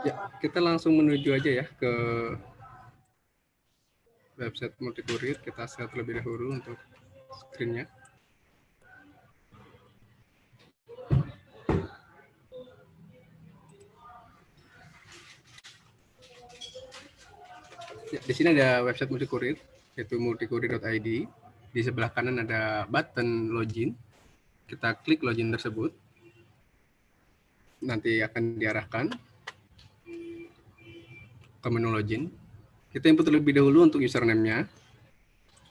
Ya, kita langsung menuju aja ya ke website Multikurir. Kita share terlebih dahulu untuk screen-nya. Ya, di sini ada website Multikurir, yaitu multikurir.id. Di sebelah kanan ada button login. Kita klik login tersebut. Nanti akan diarahkan ke menu login. Kita input terlebih dahulu untuk username-nya.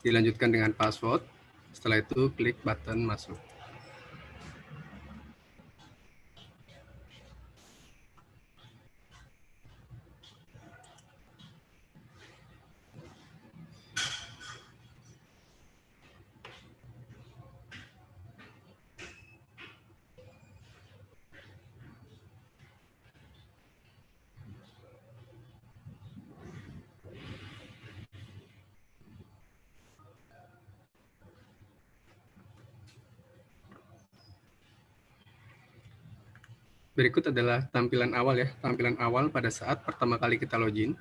Dilanjutkan dengan password. Setelah itu klik button masuk. Berikut adalah tampilan awal ya, tampilan awal pada saat pertama kali kita login.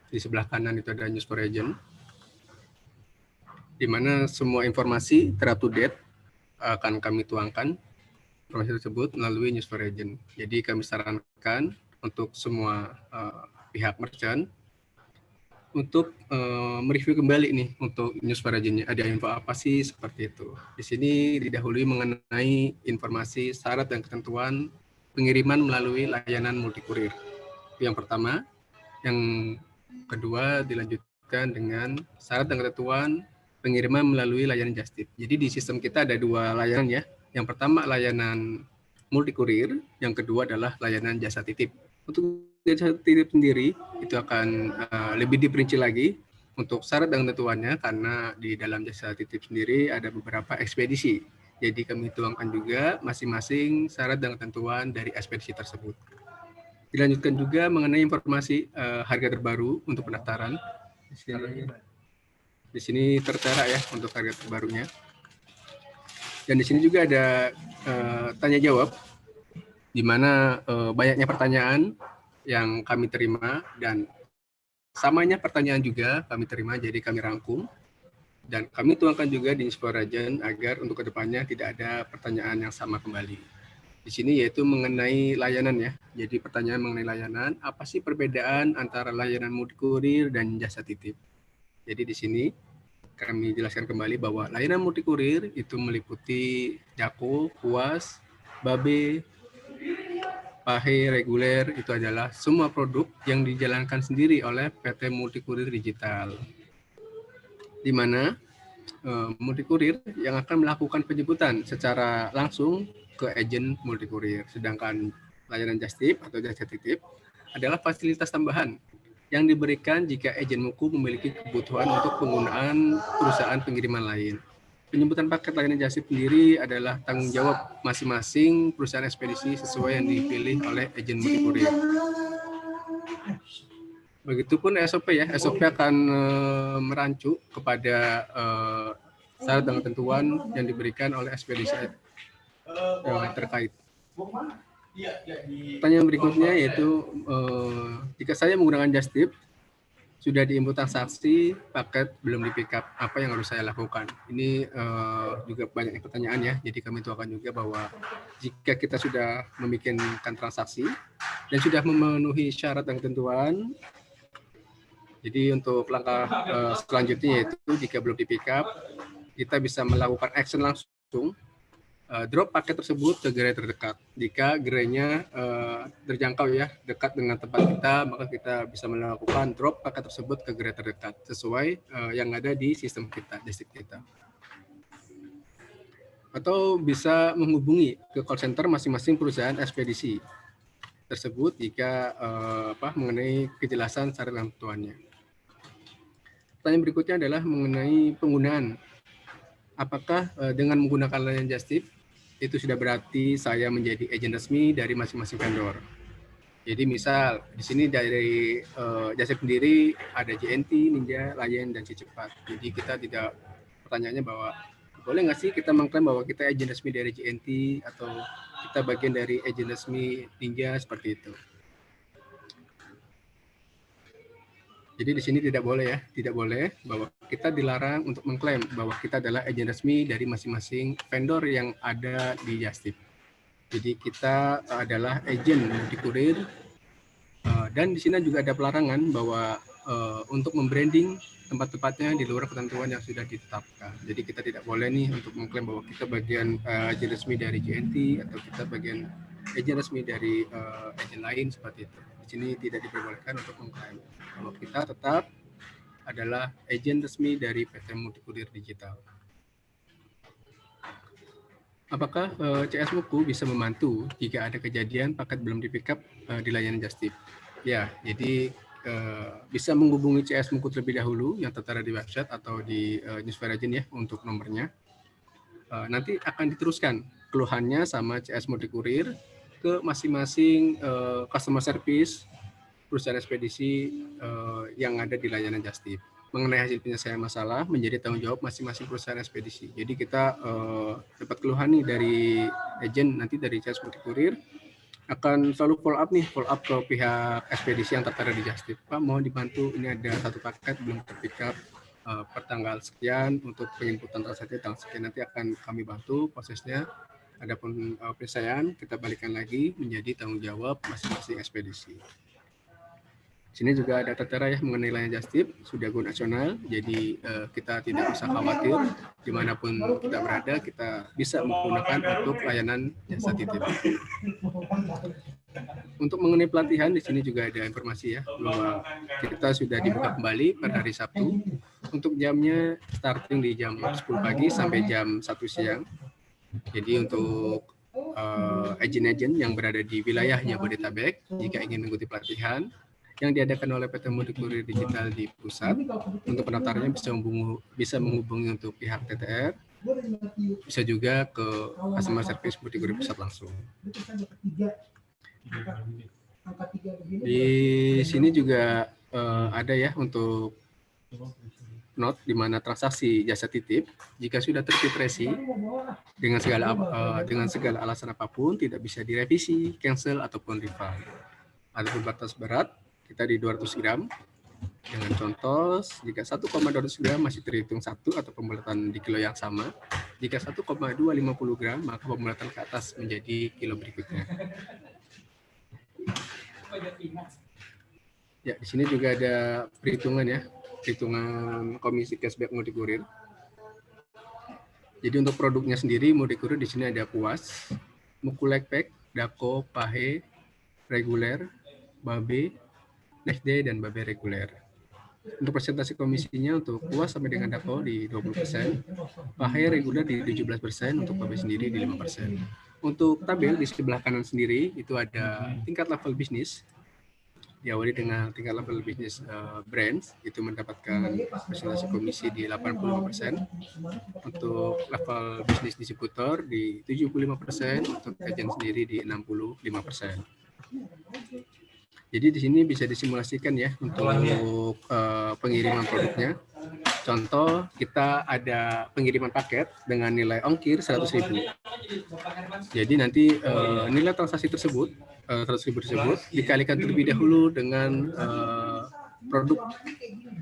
Di sebelah kanan itu ada News for Agent, di mana semua informasi ter-up to date akan kami tuangkan informasi tersebut melalui News for Agent. Jadi kami sarankan untuk semua pihak merchant untuk mereview kembali nih untuk News for Agent-nya. Ada info apa sih seperti itu. Di sini didahului mengenai informasi syarat dan ketentuan pengiriman melalui layanan multikurir. Yang pertama, yang kedua dilanjutkan dengan syarat dan ketentuan pengiriman melalui layanan Just Tip. Jadi di sistem kita ada dua layanan ya. Yang pertama layanan multikurir, yang kedua adalah layanan jasa titip. Untuk jasa titip sendiri itu akan lebih diperinci lagi untuk syarat dan ketentuannya, karena di dalam jasa titip sendiri ada beberapa ekspedisi. Jadi kami tuangkan juga masing-masing syarat dan ketentuan dari ekspedisi tersebut. Dilanjutkan juga mengenai informasi harga terbaru untuk pendaftaran. Di sini tertera ya untuk harga terbarunya. Dan di sini juga ada tanya jawab, di mana banyaknya pertanyaan yang kami terima dan samanya pertanyaan juga kami terima, jadi kami rangkum dan kami tuangkan juga di News for Agent agar untuk kedepannya tidak ada pertanyaan yang sama kembali. Di sini yaitu mengenai layanan ya. Jadi pertanyaan mengenai layanan, apa sih perbedaan antara layanan multikurir dan jasa titip? Jadi di sini kami jelaskan kembali bahwa layanan multikurir itu meliputi Jako, Puas, Babe, Pahe, reguler, itu adalah semua produk yang dijalankan sendiri oleh PT Multikurir Digital. Di mana multikurir yang akan melakukan penjemputan secara langsung ke agen multikurir. Sedangkan layanan Just Tip atau jasa titip adalah fasilitas tambahan yang diberikan jika agen muku memiliki kebutuhan untuk penggunaan perusahaan pengiriman lain. Penjemputan paket layanan Just Tip sendiri adalah tanggung jawab masing-masing perusahaan ekspedisi sesuai yang dipilih oleh agen multikurir. Begitupun SOP ya, SOP akan merancu kepada syarat dan ketentuan yang diberikan oleh ekspedisi terkait. Pertanyaan berikutnya yaitu jika saya menggunakan Just Tip, sudah diinput transaksi, paket belum di pick up, apa yang harus saya lakukan? Ini juga banyak pertanyaan ya, jadi kami tuakan juga bahwa jika kita sudah membuat transaksi dan sudah memenuhi syarat dan ketentuan, jadi untuk langkah selanjutnya yaitu jika belum di pick up, kita bisa melakukan action langsung, drop paket tersebut ke gerai terdekat. Jika gerainya terjangkau ya, dekat dengan tempat kita, maka kita bisa melakukan drop paket tersebut ke gerai terdekat sesuai yang ada di sistem kita, desktop kita. Atau bisa menghubungi ke call center masing-masing perusahaan ekspedisi tersebut jika mengenai kejelasan syarat dan ketentuannya. Pertanyaan berikutnya adalah mengenai penggunaan. Apakah dengan menggunakan layanan Just Tip itu sudah berarti saya menjadi agen resmi dari masing-masing vendor? Jadi misal di sini dari Just Tip sendiri ada JNT, Ninja, Lion, dan Si Cepat. Jadi kita tidak, pertanyaannya bahwa boleh nggak sih kita mengklaim bahwa kita agent resmi dari JNT atau kita bagian dari agent resmi Ninja seperti itu. Jadi di sini tidak boleh ya, tidak boleh bahwa kita dilarang untuk mengklaim bahwa kita adalah agen resmi dari masing-masing vendor yang ada di Justip. Jadi kita adalah agen multi kurir dan di sini juga ada pelarangan bahwa untuk membranding tempat-tempatnya di luar ketentuan yang sudah ditetapkan. Jadi kita tidak boleh nih untuk mengklaim bahwa kita bagian agen resmi dari JNT atau kita bagian agen resmi dari agen lain seperti itu. Di sini tidak diperbolehkan untuk mengklaim bahwa kita tetap adalah agen resmi dari PT Multikurir Digital. Apakah CS Muku bisa membantu jika ada kejadian paket belum di pick up di layanan Justip? Ya, jadi bisa menghubungi CS Muku terlebih dahulu yang tertera di website atau di Newsfire Agent ya untuk nomornya. Nanti akan diteruskan keluhannya sama CS Multikurir ke masing-masing customer service perusahaan ekspedisi yang ada di layanan Justip. Mengenai hasil penyelesaian masalah menjadi tanggung jawab masing-masing perusahaan ekspedisi. Jadi kita dapat keluhan nih dari agent, nanti dari CS Multikurir akan selalu follow up ke pihak ekspedisi yang tertera di Justip. Pak, mohon dibantu, ini ada satu paket belum terpick up per tanggal sekian untuk penginputan transaksi tanggal sekian, nanti akan kami bantu prosesnya. Adapun penyelesaian kita balikan lagi menjadi tanggung jawab masing-masing ekspedisi. Sini juga ada tertera ya mengenai layanan Justip, sudah go nasional, jadi kita tidak usah khawatir dimanapun kita berada, kita bisa menggunakan untuk layanan jasa titip. Untuk mengenai pelatihan, di sini juga ada informasi ya, bahwa kita sudah dibuka kembali pada hari Sabtu, untuk jamnya starting di jam 10 pagi sampai jam 1 siang. Jadi untuk agen-agen yang berada di wilayah Jabodetabek, jika ingin mengikuti pelatihan, yang diadakan oleh PT Multikurir Digital di pusat, untuk pendaftarannya bisa menghubungi untuk pihak TTR, bisa juga ke customer service Multikurir pusat langsung. Di sini juga ada ya untuk note di mana transaksi jasa titip jika sudah terfitrasi dengan segala alasan apapun tidak bisa direvisi, cancel ataupun refund. Adapun batas berat kita di 200 gram. Dengan contoh, jika 1,200 gram masih terhitung satu atau pembulatan di kilo yang sama. Jika 1,250 gram, maka pembulatan ke atas menjadi kilo berikutnya. Ya, di sini juga ada perhitungan ya, perhitungan komisi cashback Multikurir. Jadi untuk produknya sendiri Multikurir di sini ada Puas, Mukulekpek, Dako, Pahe, Reguler, Babe, Next Day, dan Babe Reguler. Untuk presentasi komisinya untuk Puas sampai dengan Dako di 20%, Pahe Reguler di 17%, untuk Babe sendiri di 5%. Untuk tabel di sebelah kanan sendiri itu ada tingkat level bisnis. Diawali dengan tingkat level bisnis brands, itu mendapatkan presentasi komisi di 85%. Untuk level bisnis distributor di 75%, untuk agen sendiri di 65%. Jadi di sini bisa disimulasikan ya untuk pengiriman produknya. Contoh, kita ada pengiriman paket dengan nilai ongkir 100.000. Jadi nanti nilai transaksi tersebut, 100.000 tersebut dikalikan terlebih dahulu dengan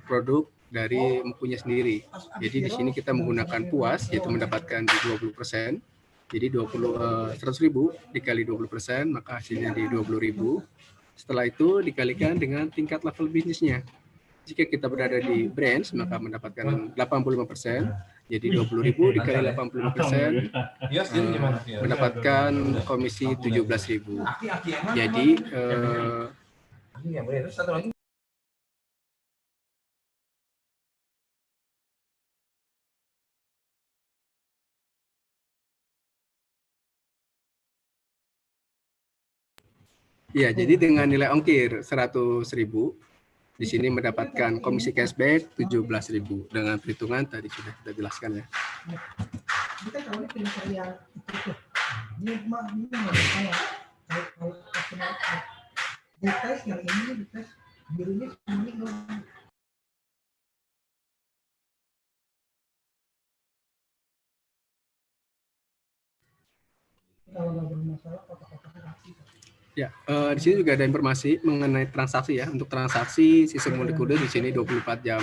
produk dari mempunyai sendiri. Jadi di sini kita menggunakan Puas, yaitu mendapatkan di 20%. Jadi 100.000 dikali 20%, maka hasilnya di 20.000. Setelah itu dikalikan dengan tingkat level bisnisnya. Jika kita berada di branch, maka mendapatkan 85%. Jadi 20.000 dikali 85%, mendapatkan komisi 17.000. Jadi ya, jadi dengan nilai ongkir 100.000, di sini mendapatkan komisi cashback 17.000 dengan perhitungan tadi sudah kita jelaskan ya. Dites yang ini, dites birunya ini Ya, di sini juga ada informasi mengenai transaksi ya. Untuk transaksi sistem mudik kode di sini 24 jam.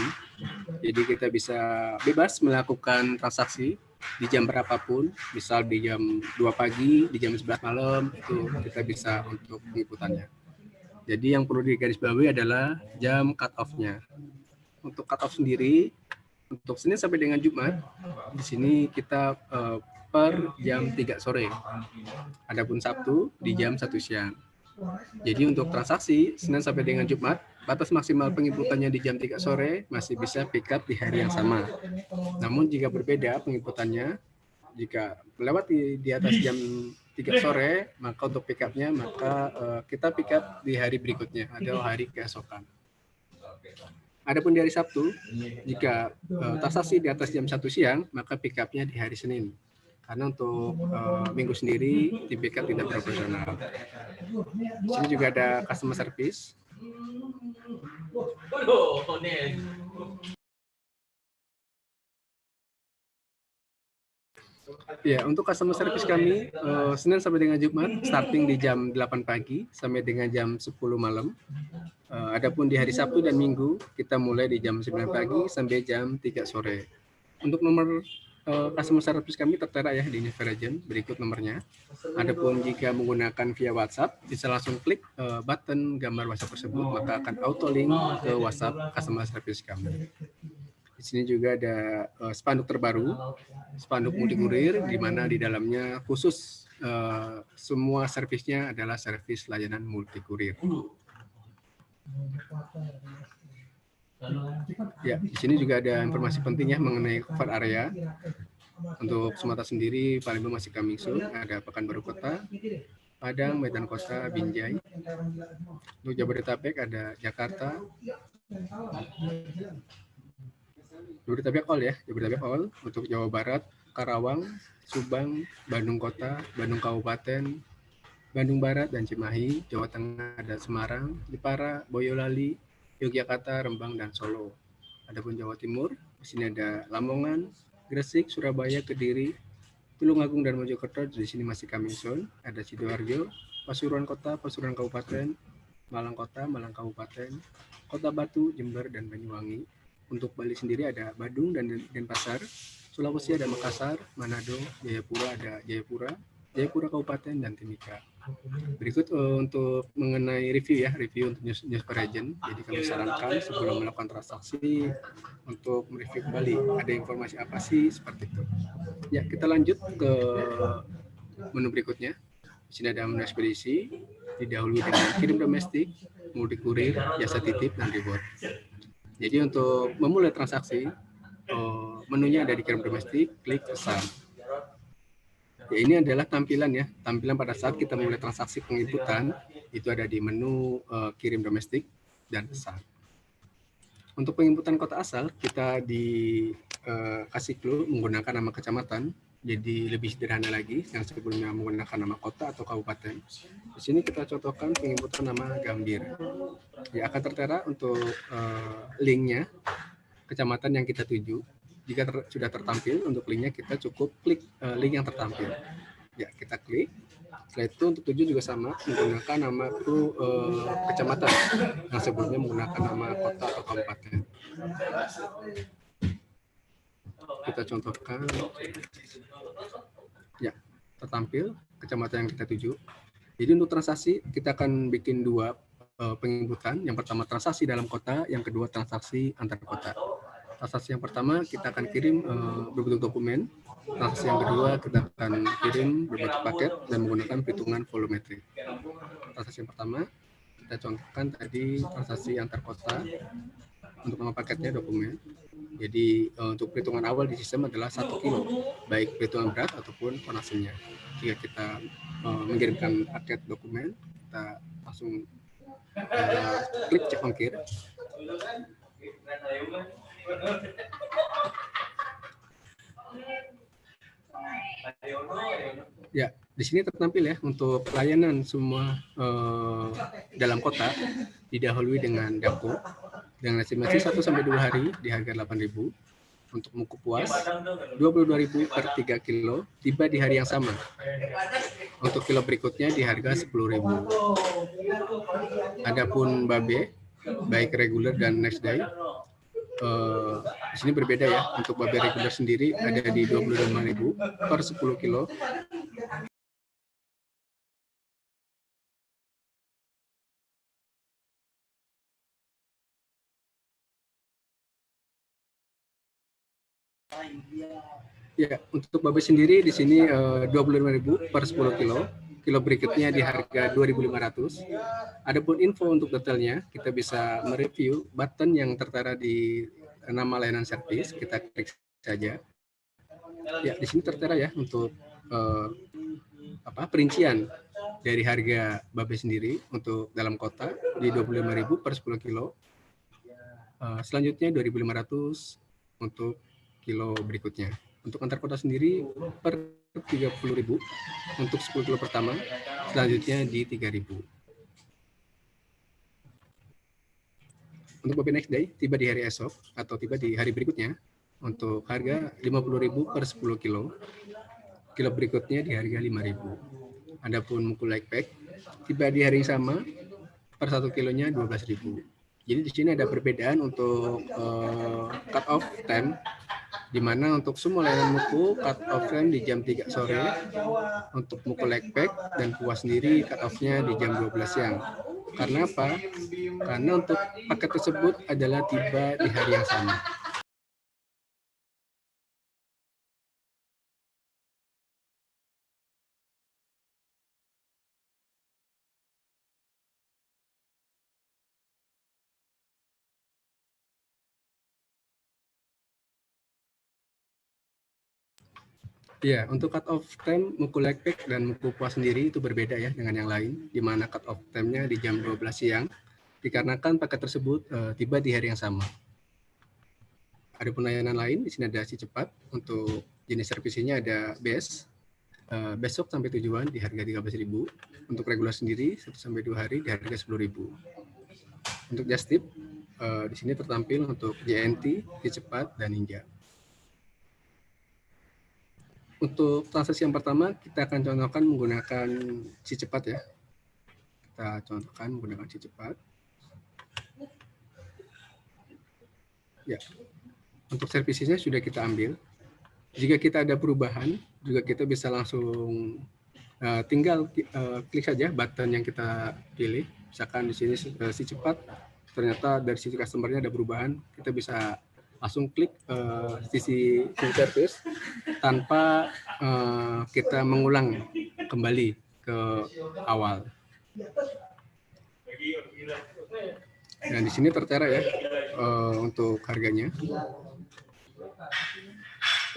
Jadi kita bisa bebas melakukan transaksi di jam berapapun, misal di jam 2 pagi, di jam 11 malam, itu kita bisa untuk penginputannya. Jadi yang perlu digarisbawahi adalah jam cut off-nya. Untuk cut off sendiri, untuk Senin sampai dengan Jumat, di sini kita per jam 3 sore. Adapun Sabtu di jam 1 siang. Jadi untuk transaksi Senin sampai dengan Jumat, batas maksimal penginputannya di jam 3 sore masih bisa pick up di hari yang sama. Namun jika berbeda penginputannya, jika melewati di atas jam 3 sore, maka untuk pick up-nya maka kita pick up di hari berikutnya atau hari keesokan. Adapun di hari Sabtu, jika transaksi di atas jam 1 siang, maka pick up-nya di hari Senin. Karena untuk minggu sendiri tim pick up tidak beroperasional. Di sini juga ada customer service. Ya, untuk customer service kami Senin sampai dengan Jumat starting di jam 8 pagi sampai dengan jam 10 malam. Adapun di hari Sabtu dan Minggu kita mulai di jam 9 pagi sampai jam 3 sore. Untuk nomor customer service kami tertera ya di Neveragent, berikut nomornya. Adapun jika menggunakan via WhatsApp, bisa langsung klik button gambar WhatsApp tersebut, maka akan auto link ke WhatsApp customer service kami. Di sini juga ada spanduk terbaru, spanduk mudik kurir, di mana di dalamnya khusus semua servisnya adalah servis layanan multi kurir. Ya, di sini juga ada informasi penting ya mengenai cover area. Untuk Sumatera sendiri, Palembang masih coming soon. Ada Pekanbaru Kota, Padang, Medan Kota, Binjai. Untuk Jabodetabek ada Jakarta, Jabodetabek All ya, Jabodetabek All. Untuk Jawa Barat, Karawang, Subang, Bandung Kota, Bandung Kabupaten, Bandung Barat dan Cimahi. Jawa Tengah ada Semarang, Jepara, Boyolali, Yogyakarta, Rembang dan Solo. Adapun Jawa Timur, di sini ada Lamongan, Gresik, Surabaya, Kediri, Tulungagung dan Mojokerto. Di sini masih coming soon. Ada Sidoarjo, Pasuruan Kota, Pasuruan Kabupaten, Malang Kota, Malang Kabupaten, Kota Batu, Jember dan Banyuwangi. Untuk Bali sendiri ada Badung dan Denpasar, Sulawesi ada Makassar, Manado, Jayapura ada Jayapura, Jayapura Kabupaten dan Timika. Berikut untuk mengenai review ya, review untuk Neveragent. Jadi kami sarankan sebelum melakukan transaksi untuk mereview kembali ada informasi apa sih seperti itu. Ya, kita lanjut ke menu berikutnya. Di sini ada menu ekspedisi, didahului dengan kirim domestik, mudik kurir, jasa titip dan reward. Jadi untuk memulai transaksi, menunya ada di kirim domestik, klik pesan. Ya, ini adalah tampilan ya, tampilan pada saat kita mulai transaksi penginputan, itu ada di menu kirim domestik dan pesan. Untuk penginputan kota asal, kita dikasih clue menggunakan nama kecamatan, jadi lebih sederhana lagi yang sebelumnya menggunakan nama kota atau kabupaten. Di sini kita contohkan penginputan nama Gambir. Ya, akan tertera untuk linknya kecamatan yang kita tuju. Jika sudah tertampil untuk linknya, kita cukup klik link yang tertampil. Ya, kita klik. Setelah itu untuk tujuan juga sama, menggunakan nama kecamatan yang sebelumnya menggunakan nama kota atau kabupaten. Kita contohkan. Ya, tertampil kecamatan yang kita tuju. Jadi untuk transaksi kita akan bikin dua penginputan. Yang pertama transaksi dalam kota, yang kedua transaksi antar kota. Transaksi yang pertama kita akan kirim berbentuk dokumen. Transaksi yang kedua kita akan kirim berbentuk paket dan menggunakan perhitungan volumetrik. Transaksi yang pertama kita contohkan tadi transaksi antar kota. Untuk nama paketnya dokumen. Jadi untuk perhitungan awal di sistem adalah 1 kilo, baik perhitungan berat ataupun tonasenya. Jika kita mengirimkan paket dokumen, kita langsung klik cek ongkir. Ya, di sini tertampil ya untuk layanan semua dalam kota didahului dengan dako dengan estimasi 1-2 hari di harga 8.000. Untuk muku puas 22.000 per 3 kilo, tiba di hari yang sama. Untuk kilo berikutnya di harga 10.000. Adapun babe, baik reguler dan next day, di sini berbeda ya. Untuk babe reguler sendiri ada di 25.000 per 10 kilo. Ya, untuk babe sendiri di sini 25.000 per 10 kilo. Kilo berikutnya di harga 2.500. Adapun info untuk detailnya, kita bisa mereview button yang tertera di nama layanan servis. Kita klik saja. Ya, di sini tertera ya untuk perincian dari harga babe sendiri untuk dalam kota di 25.000 per 10 kilo. Selanjutnya 2.500 untuk kilo berikutnya. Untuk antar kota sendiri per 30.000 untuk 10 kilo pertama, selanjutnya di 3.000. Untuk babe next day, tiba di hari esok atau tiba di hari berikutnya, untuk harga 50.000 per 10 kilo. Kilo berikutnya di harga 5.000. Adapun muku light pack, tiba di hari yang sama, per 1 kilonya 12.000. Jadi di sini ada perbedaan untuk cut off time, di mana untuk semua layanan muku cut off time di jam 3 sore, untuk muku leg pack dan puas sendiri cut off-nya di jam 12 siang. Karena apa? Karena untuk paket tersebut adalah tiba di hari yang sama. Ya, untuk cut off time muku leg pack dan muku puas sendiri itu berbeda ya dengan yang lain, di mana cut off time-nya di jam 12 siang, dikarenakan paket tersebut tiba di hari yang sama. Ada layanan lain, di sini ada si cepat, untuk jenis servisnya ada best, besok sampai tujuan di harga 13.000, untuk regular sendiri 1 sampai 2 hari di harga 10.000. Untuk just tip, di sini tertampil untuk JNT, si cepat, dan Ninja. Untuk transaksi yang pertama, kita akan contohkan menggunakan si cepat ya. Kita contohkan menggunakan si cepat. Ya, untuk servisnya sudah kita ambil. Jika kita ada perubahan, juga kita bisa langsung tinggal klik saja button yang kita pilih. Misalkan di sini si cepat, ternyata dari sisi customer-nya ada perubahan, kita bisa langsung klik sisi service tanpa kita mengulang kembali ke awal. Dan di sini tertera ya untuk harganya.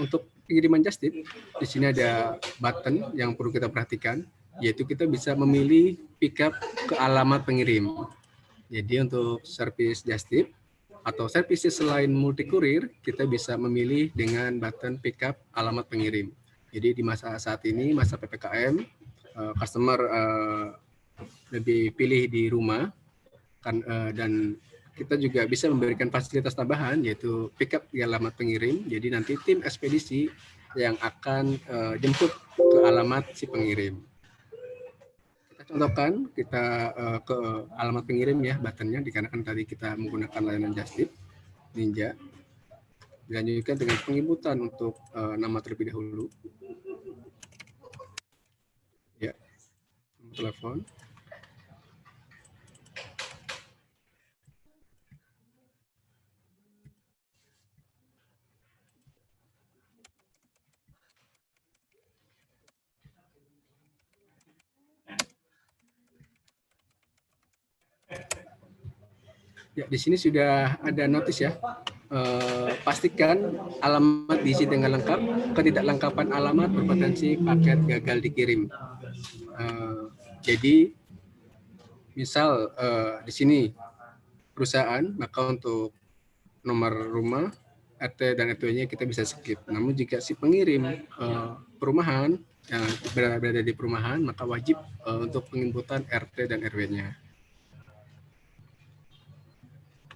Untuk pengiriman just tip, di sini ada button yang perlu kita perhatikan, yaitu kita bisa memilih pick up ke alamat pengirim. Jadi untuk service just tip atau services selain multi kurir, kita bisa memilih dengan button pick up alamat pengirim. Jadi di masa saat ini, masa PPKM, customer lebih pilih di rumah, dan kita juga bisa memberikan fasilitas tambahan, yaitu pick up di alamat pengirim. Jadi nanti tim ekspedisi yang akan jemput ke alamat si pengirim. Kita contohkan, kita ke alamat pengirim ya, buttonnya, dikarenakan tadi kita menggunakan layanan just tip Ninja. Dilanjutkan dengan penginputan untuk nama terlebih dahulu. Ya, telepon. Ya, di sini sudah ada notis ya. Pastikan alamat diisi dengan lengkap. Ketidaklengkapan alamat berpotensi paket gagal dikirim. Jadi, misal di sini perusahaan, maka untuk nomor rumah, RT dan RW-nya kita bisa skip. Namun jika si pengirim perumahan yang berada di perumahan, maka wajib untuk penginputan RT dan RW-nya.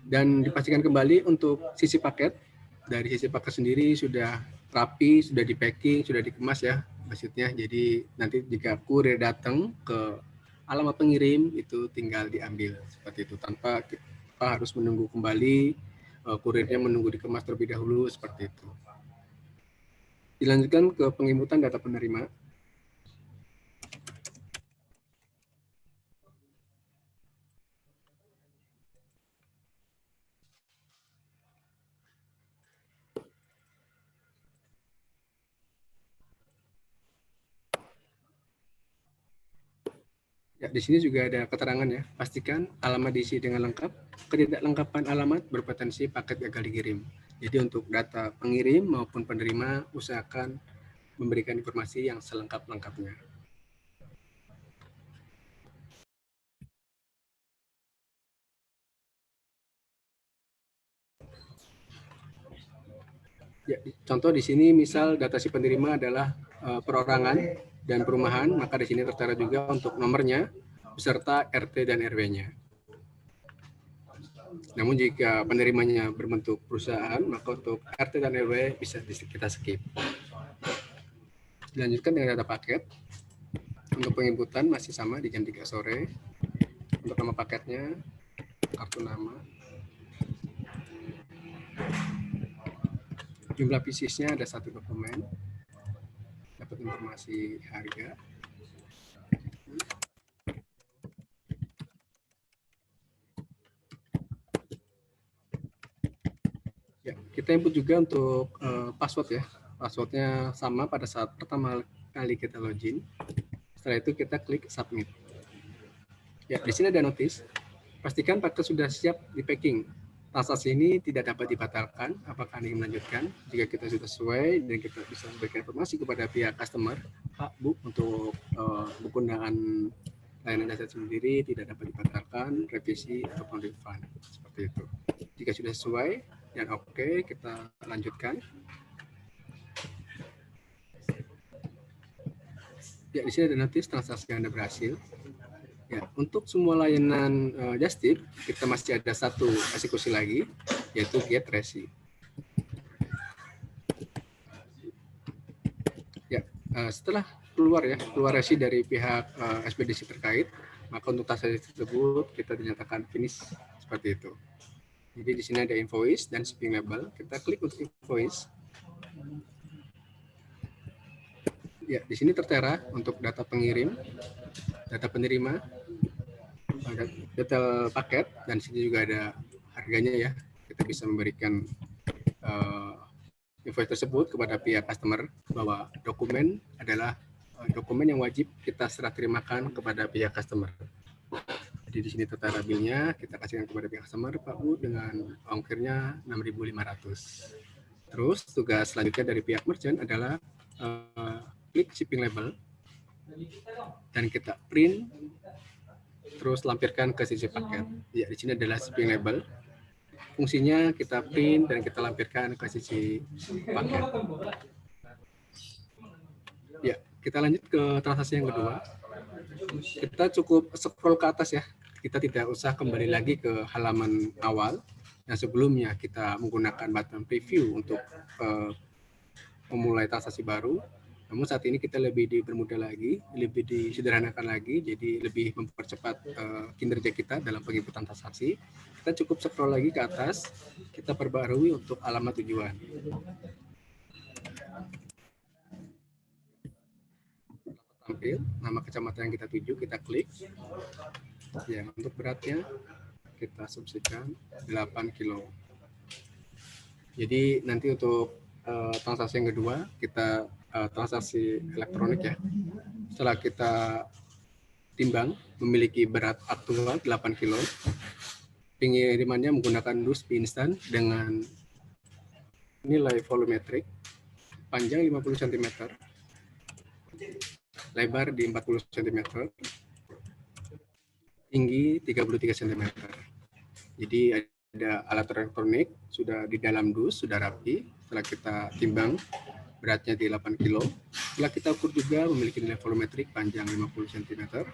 Dan dipastikan kembali untuk sisi paket, dari sisi paket sendiri sudah rapi, sudah di packing, sudah dikemas ya maksudnya. Jadi nanti jika kurir datang ke alamat pengirim itu tinggal diambil seperti itu tanpa kita harus menunggu kembali kurirnya menunggu dikemas terlebih dahulu seperti itu. Dilanjutkan ke penginputan data penerima. Ya, di sini juga ada keterangan ya. Pastikan alamat diisi dengan lengkap. Ketidaklengkapan alamat berpotensi paket gagal dikirim. Jadi untuk data pengirim maupun penerima usahakan memberikan informasi yang selengkap-lengkapnya. Ya, contoh di sini misal data si penerima adalah perorangan dan perumahan, maka di sini tertera juga untuk nomornya beserta RT dan RW-nya. Namun jika penerimanya berbentuk perusahaan, maka untuk RT dan RW bisa kita skip. Dilanjutkan dengan data paket. Untuk penginputan masih sama di jam 3 sore. Untuk nama paketnya, kartu nama. Jumlah PCS-nya ada 1 dokumen. Dapat informasi harga. Ya, kita input juga untuk password ya. Passwordnya sama pada saat pertama kali kita login. Setelah itu kita klik submit. Ya, di sini ada notice. Pastikan paket sudah siap di packing. Transaksi ini tidak dapat dibatalkan. Apakah Anda ingin melanjutkan? Jika kita sudah sesuai dan kita bisa memberikan informasi kepada pihak customer, Pak, Bu, untuk penggunaan layanan jasa sendiri tidak dapat dibatalkan, revisi ataupun refund seperti itu. Jika sudah sesuai dan oke, kita lanjutkan. Ya, di sini ada notice transaksi Anda berhasil. Ya, untuk semua layanan Just Tip, kita masih ada satu eksekusi lagi, yaitu Get Resi. Ya, setelah keluar resi dari pihak ekspedisi terkait, maka untuk transaksi tersebut kita dinyatakan finish seperti itu. Jadi di sini ada invoice dan shipping label. Kita klik untuk invoice. Ya, di sini tertera untuk data pengirim, data penerima, detail paket, dan di sini juga ada harganya ya. Kita bisa memberikan invoice tersebut kepada pihak customer bahwa dokumen adalah dokumen yang wajib kita serah terimakan kepada pihak customer. Jadi di sini tertera bilnya, kita kasihkan kepada pihak customer, Pak Bu, dengan ongkirnya 6.500. Terus tugas selanjutnya dari pihak merchant adalah klik shipping label dan kita print, terus lampirkan ke sisi paket. Ya, di sini adalah shipping label. Fungsinya kita print dan kita lampirkan ke sisi paket. Ya, kita lanjut ke transaksi yang kedua. Kita cukup scroll ke atas ya. Kita tidak usah kembali lagi ke halaman awal yang sebelumnya kita menggunakan button preview untuk memulai transaksi baru. Namun saat ini kita lebih dipermudah lagi, lebih disederhanakan lagi, jadi lebih mempercepat kinerja kita dalam penginputan transaksi. Kita cukup scroll lagi ke atas, kita perbarui untuk alamat tujuan. Tampil nama kecamatan yang kita tuju, kita klik. Ya, untuk beratnya kita subscribekan 8 kilo. Jadi nanti untuk transaksi yang kedua kita transaksi elektronik ya. Setelah kita timbang memiliki berat aktual 8 kilo, pengirimannya menggunakan dus instan dengan nilai volumetrik, panjang 50 cm, lebar di 40 cm, tinggi 33 cm. Jadi ada alat elektronik sudah di dalam dus, sudah rapi. Setelah kita timbang beratnya di 8 kilo. Setelah kita ukur juga memiliki nilai volumetrik panjang 50 cm,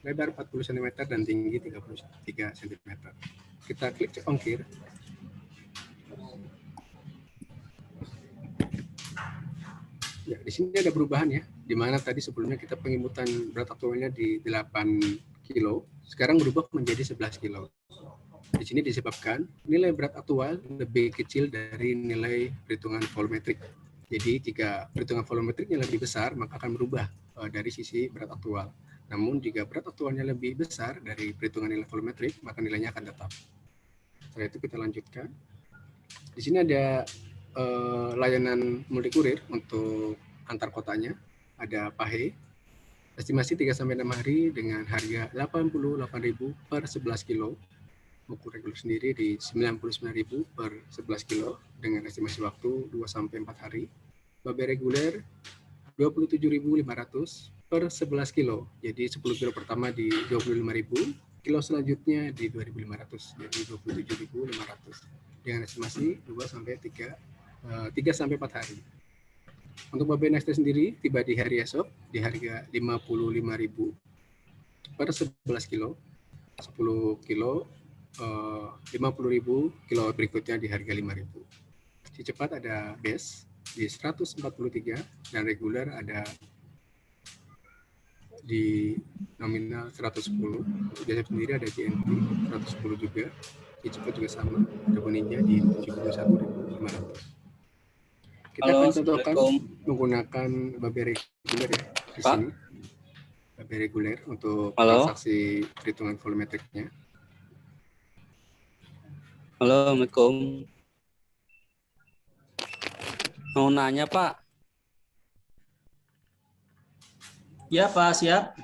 lebar 40 cm dan tinggi 33 cm. Kita klik cek ongkir. Ya, di sini ada perubahan ya, di mana tadi sebelumnya kita penginputan berat aktualnya di 8 kilo, sekarang berubah menjadi 11 kilo. Di sini disebabkan nilai berat aktual lebih kecil dari nilai perhitungan volumetrik. Jadi jika perhitungan volumetriknya lebih besar, maka akan berubah dari sisi berat aktual. Namun jika berat aktualnya lebih besar dari perhitungan nilai volumetrik, maka nilainya akan tetap. Setelah itu kita lanjutkan. Di sini ada layanan multikurir untuk antar kotanya. Ada PAHE, estimasi 3-6 hari dengan harga 88.000 per 11 kilo. Buku reguler sendiri di 99.000 per 11 kilo dengan estimasi waktu 2-4 hari. Babe reguler 27.500 per 11 kilo. Jadi 10 kilo pertama di 25.000, kilo selanjutnya di 2.500, jadi 27.500 dengan estimasi 3-4 hari. Untuk babe Nextel sendiri tiba di hari esok di harga 55.000 per 11 kilo. 10 kilo 50.000, kilo berikutnya di harga 5.000. Si cepat ada base di 143 dan reguler ada di nominal 110. Untuk jasa sendiri ada JNT 110 juga. Si cepat juga sama, ada Ninja di 71.500. Kita akan contohkan menggunakan babe reguler ya di sini. Babe reguler untuk transaksi perhitungan volumetriknya. Halo, Assalamualaikum. Mau nanya, Pak. Ya, Pak, siap.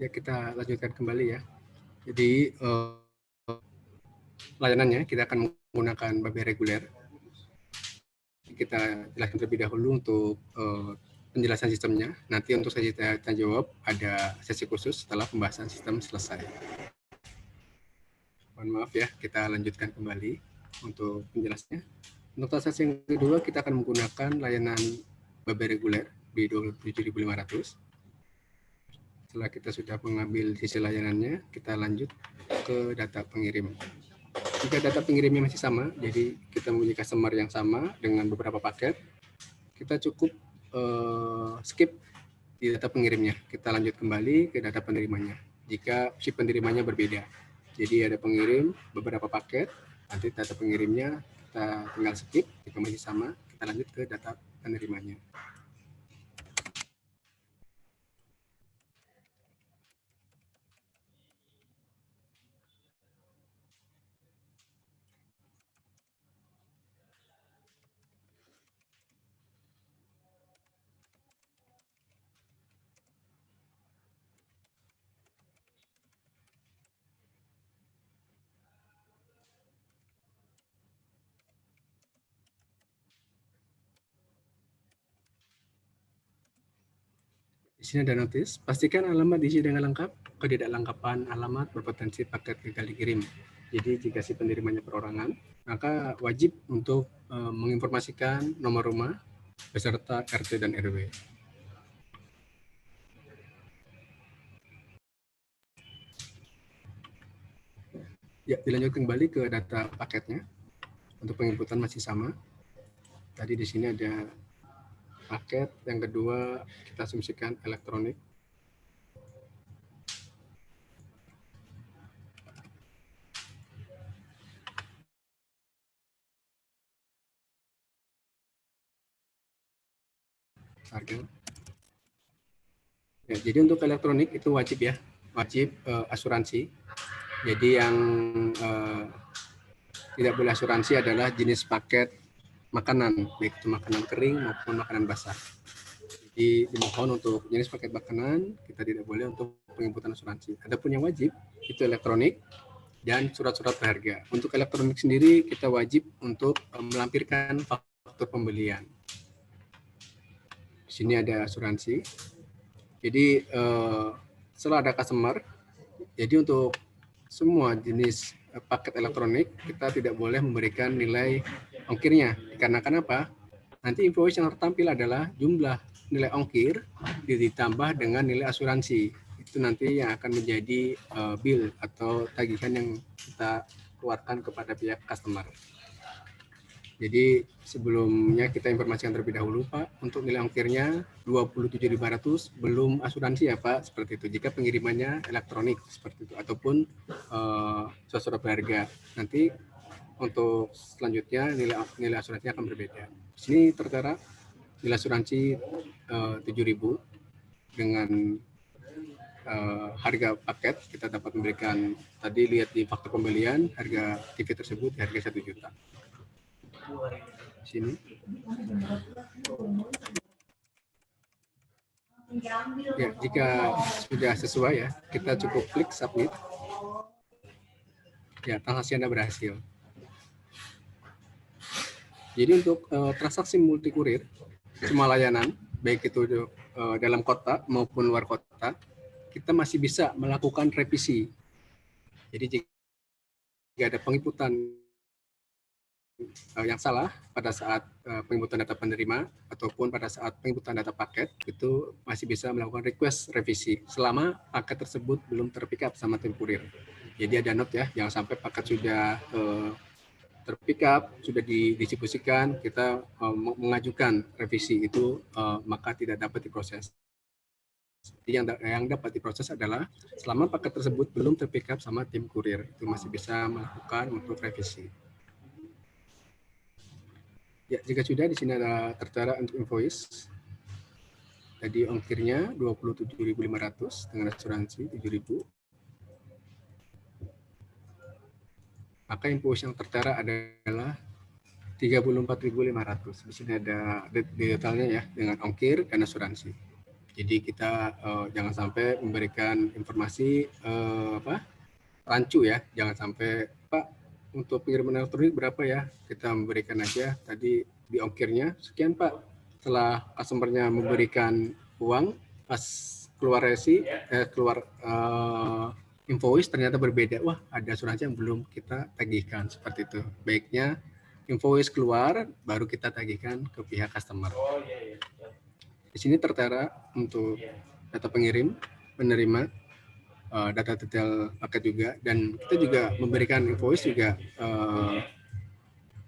Ya, kita lanjutkan kembali ya. Jadi layanannya kita akan menggunakan babe reguler. Kita jelaskan terlebih dahulu untuk penjelasan sistemnya. Nanti untuk sesi tanya jawab ada sesi khusus setelah pembahasan sistem selesai. Mohon maaf ya, kita lanjutkan kembali untuk penjelasannya. Untuk transaksi yang kedua kita akan menggunakan layanan babe reguler di 27.500. Setelah kita sudah mengambil sisi layanannya, kita lanjut ke data pengirim. Jika data pengirimnya masih sama, jadi kita mempunyai customer yang sama dengan beberapa paket, kita cukup skip di data pengirimnya. Kita lanjut kembali ke data penerimanya. Jika si penerimanya berbeda, jadi ada pengirim beberapa paket, nanti data pengirimnya kita tinggal skip. Jika masih sama, kita lanjut ke data penerimanya. Di sini ada notis, pastikan alamat diisi dengan lengkap. Ketidaklengkapan alamat berpotensi paket gagal dikirim. Jadi jika si penerimanya perorangan, maka wajib untuk menginformasikan nomor rumah beserta RT dan RW. Ya, dilanjut kembali ke data paketnya. Untuk penginputan masih sama. Tadi di sini ada paket, yang kedua kita asumsikan elektronik. Harga. Ya, jadi untuk elektronik itu wajib ya, wajib asuransi. Jadi yang tidak boleh asuransi adalah jenis paket makanan, baik itu makanan kering maupun makanan basah. Jadi dimohon untuk jenis paket makanan kita tidak boleh untuk penginputan asuransi. Adapun yang wajib itu elektronik dan surat-surat berharga. Untuk elektronik sendiri kita wajib untuk melampirkan faktur pembelian. Di sini ada asuransi. Jadi setelah ada customer, jadi untuk semua jenis paket elektronik kita tidak boleh memberikan nilai ongkirnya. Karena kenapa? Nanti invoice yang tertampil adalah jumlah nilai ongkir ditambah dengan nilai asuransi. Itu nanti yang akan menjadi bill atau tagihan yang kita keluarkan kepada pihak customer. Jadi sebelumnya kita informasikan terlebih dahulu Pak, untuk nilai ongkirnya 27.500 belum asuransi ya Pak, seperti itu. Jika pengirimannya elektronik seperti itu ataupun surat berharga. Nanti untuk selanjutnya nilai asuransinya akan berbeda. Di sini tertera nilai asuransi 7.000 dengan harga paket kita dapat memberikan, tadi lihat di faktur pembelian harga TV tersebut di harga 1 juta. Sini. Ya, jika sudah sesuai ya, kita cukup klik submit. Ya, transaksi Anda berhasil. Jadi untuk transaksi multi kurir, semua layanan, baik itu dalam kota maupun luar kota, kita masih bisa melakukan revisi. Jadi jika ada penginputan yang salah pada saat penginputan data penerima ataupun pada saat penginputan data paket, itu masih bisa melakukan request revisi selama paket tersebut belum terpick up sama tim kurir. Jadi ada note ya, jangan sampai paket sudah terpick up, sudah didistribusikan, kita mengajukan revisi itu maka tidak dapat diproses. Yang dapat diproses adalah selama paket tersebut belum terpick up sama tim kurir, itu masih bisa melakukan untuk revisi. Ya, jika sudah di sini ada tertera untuk invoice. Tadi ongkirnya 27.500 dengan asuransi 7.000. Maka invoice yang tertera adalah 34.500. Di sini ada detailnya ya dengan ongkir dan asuransi. Jadi kita jangan sampai memberikan informasi rancu ya, jangan sampai Pak untuk pengiriman elektronik berapa ya, kita memberikan aja tadi di ongkirnya sekian Pak. Setelah customernya memberikan uang, pas keluar invoice ternyata berbeda, wah ada asuransi yang belum kita tagihkan, seperti itu. Baiknya invoice keluar baru kita tagihkan ke pihak customer. Di sini tertera untuk data pengirim, penerima, data detail paket juga, dan kita juga memberikan invoice juga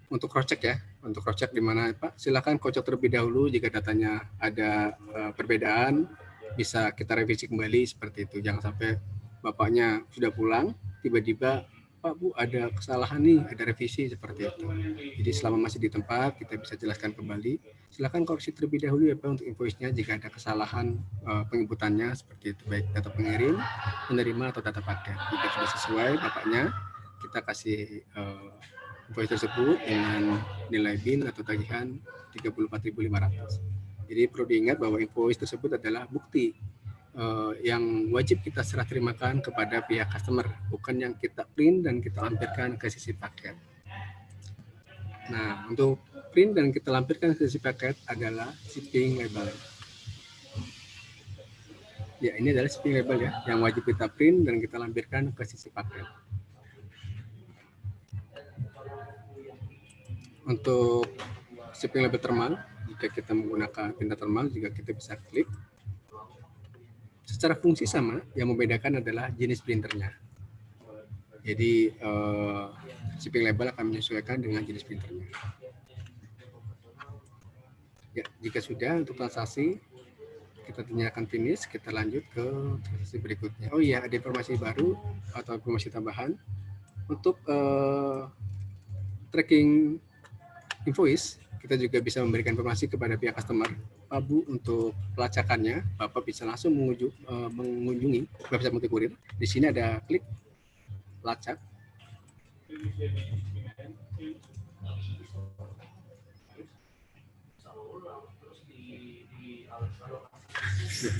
untuk cross check ya, untuk cross check di mana Pak silakan cross check terlebih dahulu jika datanya ada perbedaan, bisa kita revisi kembali seperti itu. Jangan sampai bapaknya sudah pulang tiba-tiba Pak Bu ada kesalahan nih, ada revisi seperti itu. Jadi selama masih di tempat kita bisa jelaskan kembali. Silakan koreksi terlebih dahulu ya Pak untuk invoice-nya jika ada kesalahan penginputannya seperti itu, baik data pengirim, penerima atau data paket. Jika sudah sesuai bapaknya, kita kasih invoice tersebut dengan nilai BIN atau tagihan 34.500. Jadi perlu diingat bahwa invoice tersebut adalah bukti yang wajib kita serah terimakan kepada pihak customer, bukan yang kita print dan kita lampirkan ke sisi paket. Nah, untuk print dan kita lampirkan ke sisi paket adalah shipping label. Ya, ini adalah shipping label ya, yang wajib kita print dan kita lampirkan ke sisi paket. Untuk shipping label thermal, jika kita menggunakan printer thermal, juga kita bisa klik. Secara fungsi sama, yang membedakan adalah jenis printernya. Jadi shipping label akan menyesuaikan dengan jenis printernya. Ya, jika sudah untuk transaksi, kita nyalakan finish, kita lanjut ke transaksi berikutnya. Oh iya, ada informasi baru atau informasi tambahan untuk tracking invoice. Kita juga bisa memberikan informasi kepada pihak customer. Pak Bu, untuk pelacakannya, Bapak bisa langsung mengunjungi website Multikurir. Di sini ada klik lacak.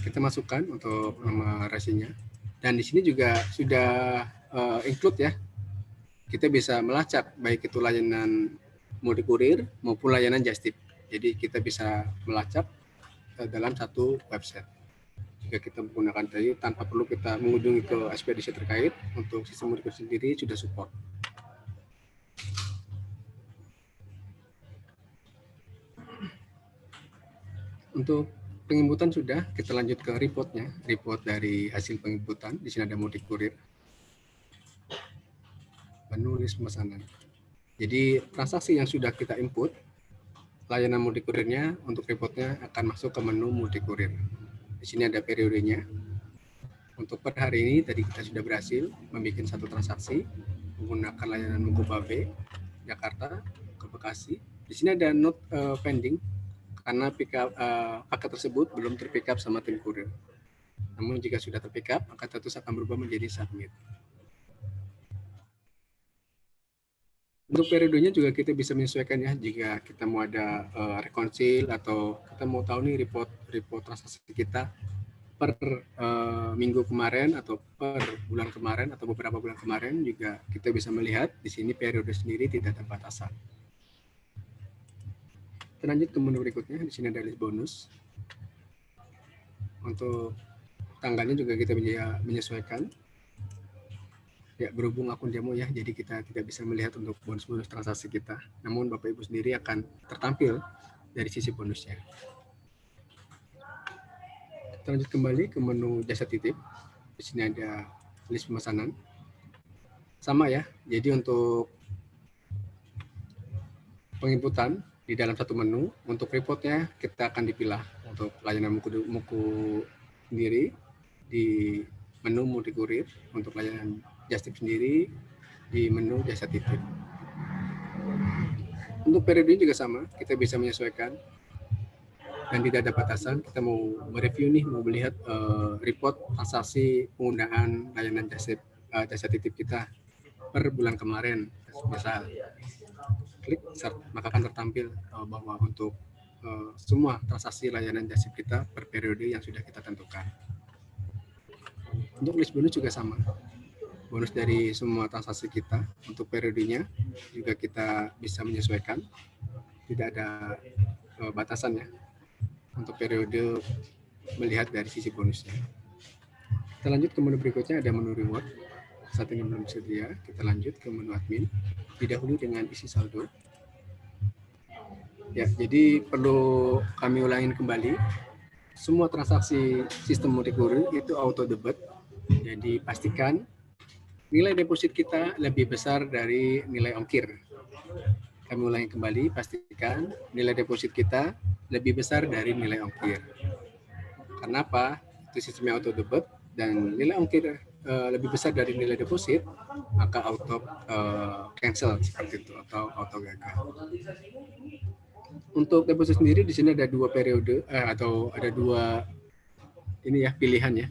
Kita masukkan untuk nama resinya. Dan di sini juga sudah include ya. Kita bisa melacak baik itu layanan Multikurir maupun layanan Just Tip. Jadi kita bisa melacak dalam satu website. jika kita menggunakan tadi tanpa perlu kita mengunjungi ke ekspedisi terkait. Untuk sistem mudik sendiri sudah support. Untuk penginputan sudah, kita lanjut ke reportnya. Report dari hasil penginputan. Di sini ada mudik kurir, menu list pemesanan. Jadi transaksi yang sudah kita input, layanan mudik kurirnya untuk reportnya akan masuk ke menu mudik kurir. Di sini ada periodenya. Untuk per hari ini tadi kita sudah berhasil membuat satu transaksi menggunakan layanan Mukobabe Jakarta ke Bekasi. Di sini ada note pending karena paket tersebut belum terpick up sama tim kurir. Namun jika sudah terpick up, maka status akan berubah menjadi submit. Untuk periodenya juga kita bisa menyesuaikan ya, jika kita mau ada rekonsil atau kita mau tahu nih report transaksi kita per minggu kemarin atau per bulan kemarin atau beberapa bulan kemarin, juga kita bisa melihat di sini periode sendiri tidak ada batasan. Kita lanjut ke menu berikutnya. Di sini ada list bonus. Untuk tanggalnya juga kita menyesuaikan. Ya, berhubung akun demo ya, jadi kita tidak bisa melihat untuk bonus-bonus transaksi kita. Namun Bapak Ibu sendiri akan tertampil dari sisi bonusnya. Kita lanjut kembali ke menu jasa titip. Di sini ada list pemesanan. Sama ya, jadi untuk penginputan di dalam satu menu, untuk reportnya kita akan dipilah untuk layanan Muku sendiri di menu mudik kurir, untuk layanan Justip sendiri di menu jasa titip. Untuk periode juga sama, kita bisa menyesuaikan dan tidak ada batasan. Kita mau mereview nih, mau melihat report transaksi penggunaan layanan jasa titip kita per bulan kemarin, misal klik start, maka akan tertampil bahwa untuk semua transaksi layanan jasa kita per periode yang sudah kita tentukan. Untuk list bonus juga sama, bonus dari semua transaksi kita untuk periodenya juga kita bisa menyesuaikan, tidak ada batasannya untuk periode melihat dari sisi bonusnya. Kita lanjut ke menu berikutnya, ada menu reward. Saat ini belum sedia, kita lanjut ke menu admin. Didahului dengan isi saldo. Ya, jadi perlu kami ulangin kembali. Semua transaksi sistem mudik kurir itu auto debit. Jadi pastikan nilai deposit kita lebih besar dari nilai ongkir. Kami ulangi kembali, pastikan nilai deposit kita lebih besar dari nilai ongkir. Karena apa? Itu sistemnya auto debit dan nilai ongkir lebih besar dari nilai deposit, maka auto cancel seperti itu atau auto gagal. Untuk deposit sendiri di sini ada dua periode atau ada dua ini ya pilihan ya.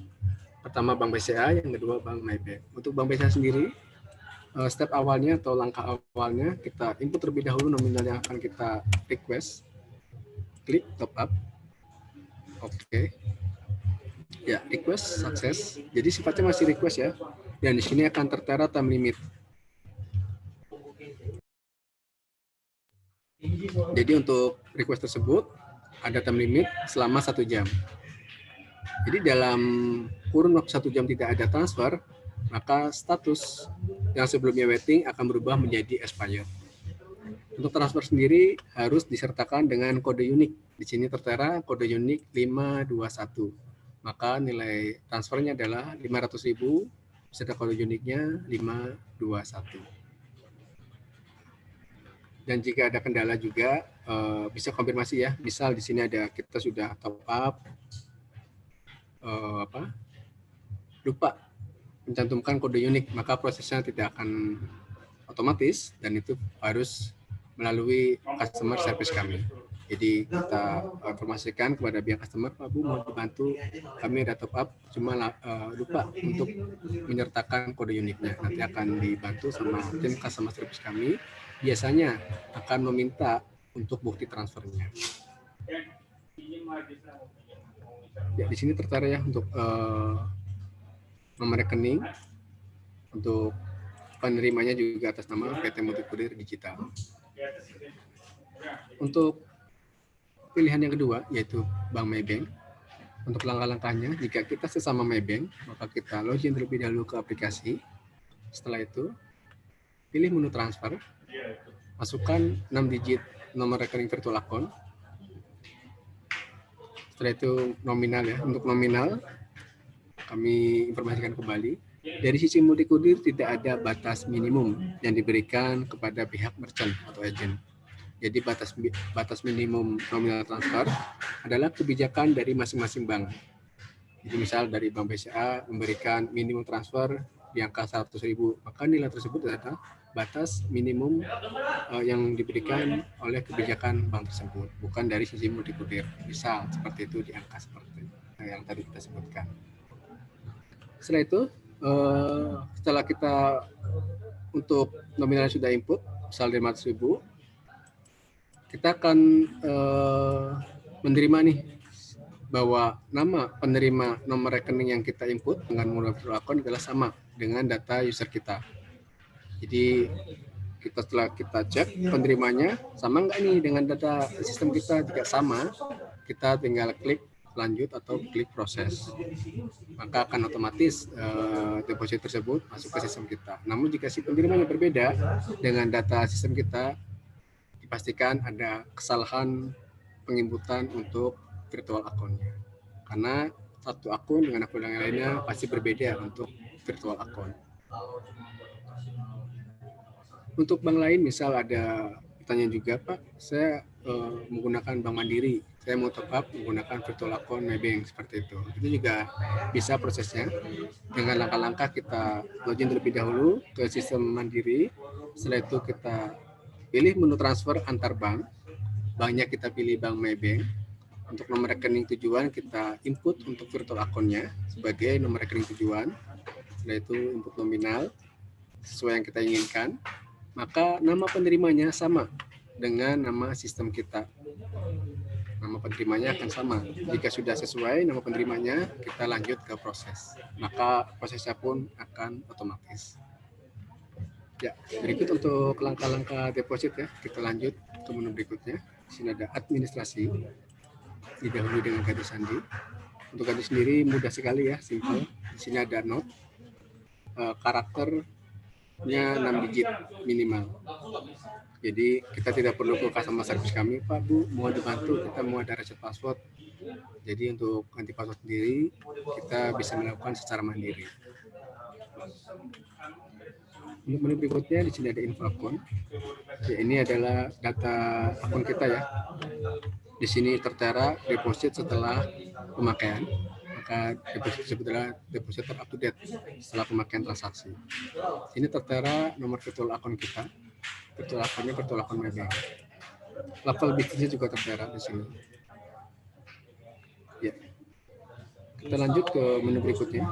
Pertama Bank BCA, yang kedua Bank Maybank. Untuk Bank BCA sendiri, step awalnya atau langkah awalnya kita input terlebih dahulu nominal yang akan kita request. Klik top up. Oke. Ya, request sukses. Jadi sifatnya masih request ya. Dan di sini akan tertera time limit. Jadi untuk request tersebut ada time limit selama 1 jam. Jadi dalam kurun waktu 1 jam tidak ada transfer, maka status yang sebelumnya waiting akan berubah menjadi expired. Untuk transfer sendiri harus disertakan dengan kode unik. Di sini tertera kode unik 521. Maka nilai transfernya adalah 500.000 beserta kode uniknya 521. Dan jika ada kendala juga bisa konfirmasi ya. Misal di sini ada kita sudah top up lupa mencantumkan kode unik, maka prosesnya tidak akan otomatis dan itu harus melalui customer service kami. Jadi kita informasikan kepada pihak customer, Pak Bu mau dibantu, kami ada top up, cuma lupa untuk menyertakan kode uniknya. Nanti akan dibantu sama tim customer service kami. Biasanya akan meminta untuk bukti transfernya. Ya, di sini tertera ya untuk nomor rekening, untuk penerimanya juga atas nama PT Mudik Kurir Digital. Untuk pilihan yang kedua yaitu Bank Maybank. Untuk langkah-langkahnya, jika kita sesama Maybank, maka kita login terlebih dahulu ke aplikasi. Setelah itu, pilih menu transfer, masukkan 6 digit nomor rekening virtual account. Setelah itu nominal ya. Untuk nominal, kami informasikan kembali. Dari sisi Multikudir tidak ada batas minimum yang diberikan kepada pihak merchant atau agent. Jadi batas minimum nominal transfer adalah kebijakan dari masing-masing bank. Jadi misal dari Bank BCA memberikan minimum transfer di angka 100.000, maka nilai tersebut adalah batas minimum yang diberikan oleh kebijakan bank tersebut, bukan dari sisi Multikudir. Misal seperti itu di angka seperti yang tadi kita sebutkan. Setelah itu, setelah kita untuk nominal sudah input, misal 500.000, kita akan menerima nih bahwa nama penerima nomor rekening yang kita input dengan menggunakan virtual account adalah sama dengan data user kita. Jadi setelah kita cek penerimanya sama nggak nih dengan data sistem kita. Jika sama, kita tinggal klik lanjut atau klik proses. Maka akan otomatis deposit tersebut masuk ke sistem kita. Namun jika si penerimanya berbeda dengan data sistem kita, dipastikan ada kesalahan penginputan untuk virtual account-nya. Karena satu akun dengan akun yang lainnya pasti berbeda untuk virtual account. Untuk bank lain, misal ada pertanyaan juga, Pak, saya menggunakan Bank Mandiri, saya mau top up menggunakan virtual account Maybank, seperti itu. Itu juga bisa prosesnya. Dengan langkah-langkah kita login terlebih dahulu ke sistem Mandiri, setelah itu kita pilih menu transfer antar bank, banknya kita pilih Bank Maybank. Untuk nomor rekening tujuan kita input untuk virtual account-nya sebagai nomor rekening tujuan. Setelah itu input nominal sesuai yang kita inginkan. Maka nama penerimanya sama dengan nama sistem kita. Nama penerimanya akan sama. Jika sudah sesuai nama penerimanya, kita lanjut ke proses. Maka prosesnya pun akan otomatis. Ya, berikut untuk langkah-langkah deposit ya. Kita lanjut ke menu berikutnya. Di sini ada administrasi. Didahului dengan garis sandi. Untuk garis sendiri mudah sekali ya, simple. Di sini ada note. Karakternya 6 digit minimal. Jadi kita tidak perlu ke customer service kami, Pak, Bu, mau dibantu, kita mau ada reset password. Jadi untuk ganti password sendiri, kita bisa melakukan secara mandiri. Untuk menu berikutnya, di sini ada info akun. Ya, ini adalah data akun kita ya. Di sini tertera deposit setelah pemakaian. Maka deposit tersebut adalah deposit up to date setelah pemakaian transaksi. Ini tertera nomor virtual account kita. Virtual account-nya virtual account Maybank. Level bisnisnya juga tertera di sini. Ya. Kita lanjut ke menu berikutnya.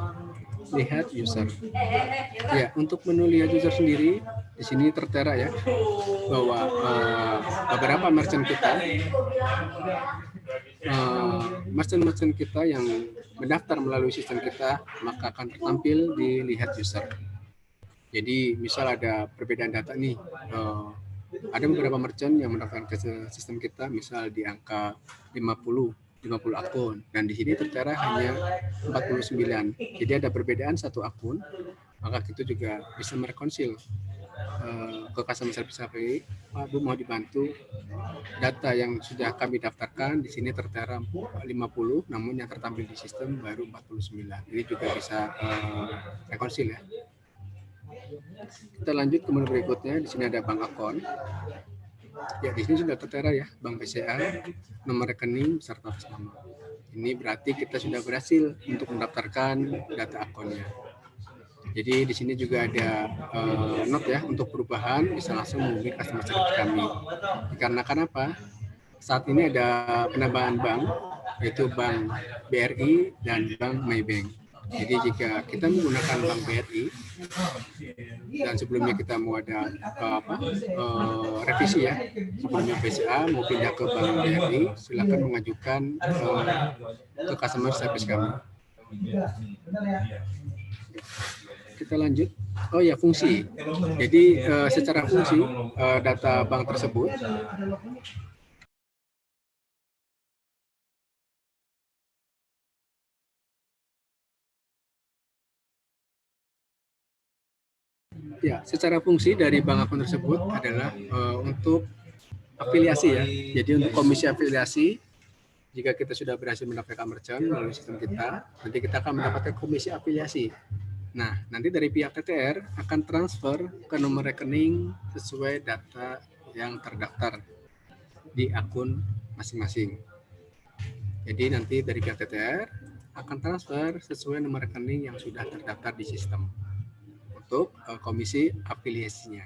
Lihat user. Ya, untuk menu lihat user sendiri di sini tertera ya bahwa beberapa merchant kita yang mendaftar melalui sistem kita maka akan tertampil di lihat user. Jadi misal ada perbedaan data nih, ada beberapa merchant yang mendaftar ke sistem kita misal di angka 50 akun dan di sini tertera hanya 49. Jadi ada perbedaan satu akun, maka kita juga bisa merekonsil ke customer service kami, Pak, Bu, mau dibantu data yang sudah kami daftarkan di sini tertera 50, namun yang tertampil di sistem baru 49. Ini juga bisa rekonsil ya. Kita lanjut ke menu berikutnya. Di sini ada bank account. Ya, di sini sudah tertera ya, Bank BCA, nomor rekening serta atas nama. Ini berarti kita sudah berhasil untuk mendaftarkan data akunnya. Jadi di sini juga ada note ya, untuk perubahan bisa langsung menghubungi customer service kami. Dikarenakan apa? Saat ini ada penambahan bank, yaitu Bank BRI dan Bank Maybank. Jadi jika kita menggunakan Bank BRI dan sebelumnya kita mau ada revisi ya, sebelumnya BCA mau pindah ke Bank BRI, silakan mengajukan ke customer service kami. Kita lanjut. Oh ya, fungsi. Jadi secara fungsi data bank tersebut Ya, secara fungsi dari bank akun tersebut adalah untuk afiliasi ya. Jadi untuk komisi afiliasi, jika kita sudah berhasil mendapatkan merchant melalui sistem kita, nanti kita akan mendapatkan komisi afiliasi. Nah, nanti dari pihak TTR akan transfer ke nomor rekening sesuai data yang terdaftar di akun masing-masing. Jadi nanti dari pihak TTR akan transfer sesuai nomor rekening yang sudah terdaftar di sistem untuk komisi afiliasinya.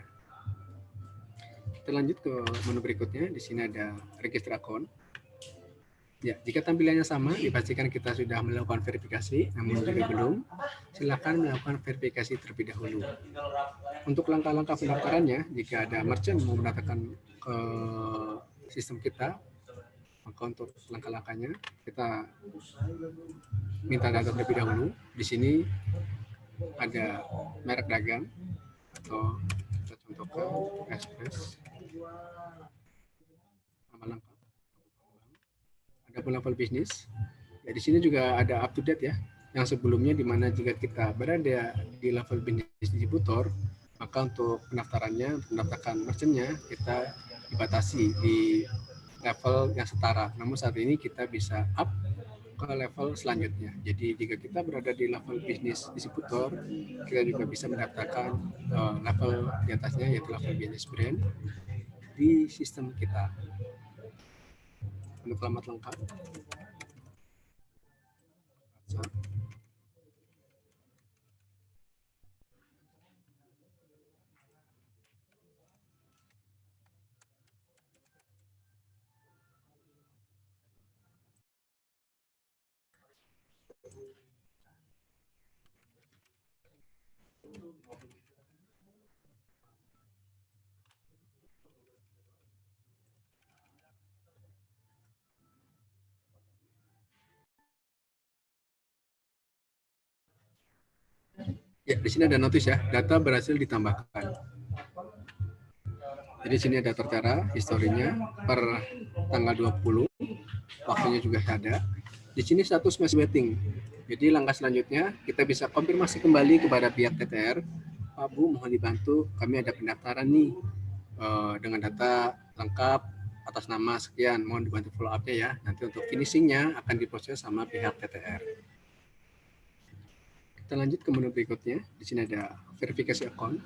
Kita lanjut ke menu berikutnya. Di sini ada register akun. Ya, jika tampilannya sama, dipastikan kita sudah melakukan verifikasi, namun jika belum, silakan melakukan verifikasi terlebih dahulu. Untuk langkah-langkah pendaftarannya, jika ada merchant mau mendaftarkan ke sistem kita, maka untuk langkah-langkahnya kita minta data terlebih dahulu. Di sini ada merek dagang atau kita contohkan Express, nama lengkap, ada pun level bisnis. Ya, di sini juga ada up to date ya, yang sebelumnya di mana jika kita berada di level bisnis distributor, maka untuk pendaftarannya, untuk mendaftarkan merchantnya, kita dibatasi di level yang setara. Namun saat ini kita bisa up ke level selanjutnya. Jadi jika kita berada di level bisnis distributor, kita juga bisa mendaftarkan level di atasnya, yaitu level bisnis brand di sistem kita. Untuk alamat lengkap. Ya, di sini ada notis ya, data berhasil ditambahkan. Jadi di sini ada tertera historinya per tanggal 20, waktunya juga ada. Di sini status masih waiting. Jadi langkah selanjutnya kita bisa konfirmasi kembali kepada pihak TTR, Pak Bu mohon dibantu, kami ada pendaftaran nih dengan data lengkap atas nama sekian, mohon dibantu follow up-nya ya. Nanti untuk finishingnya akan diproses sama pihak TTR. Kita lanjut ke menu berikutnya. Di sini ada verifikasi akun.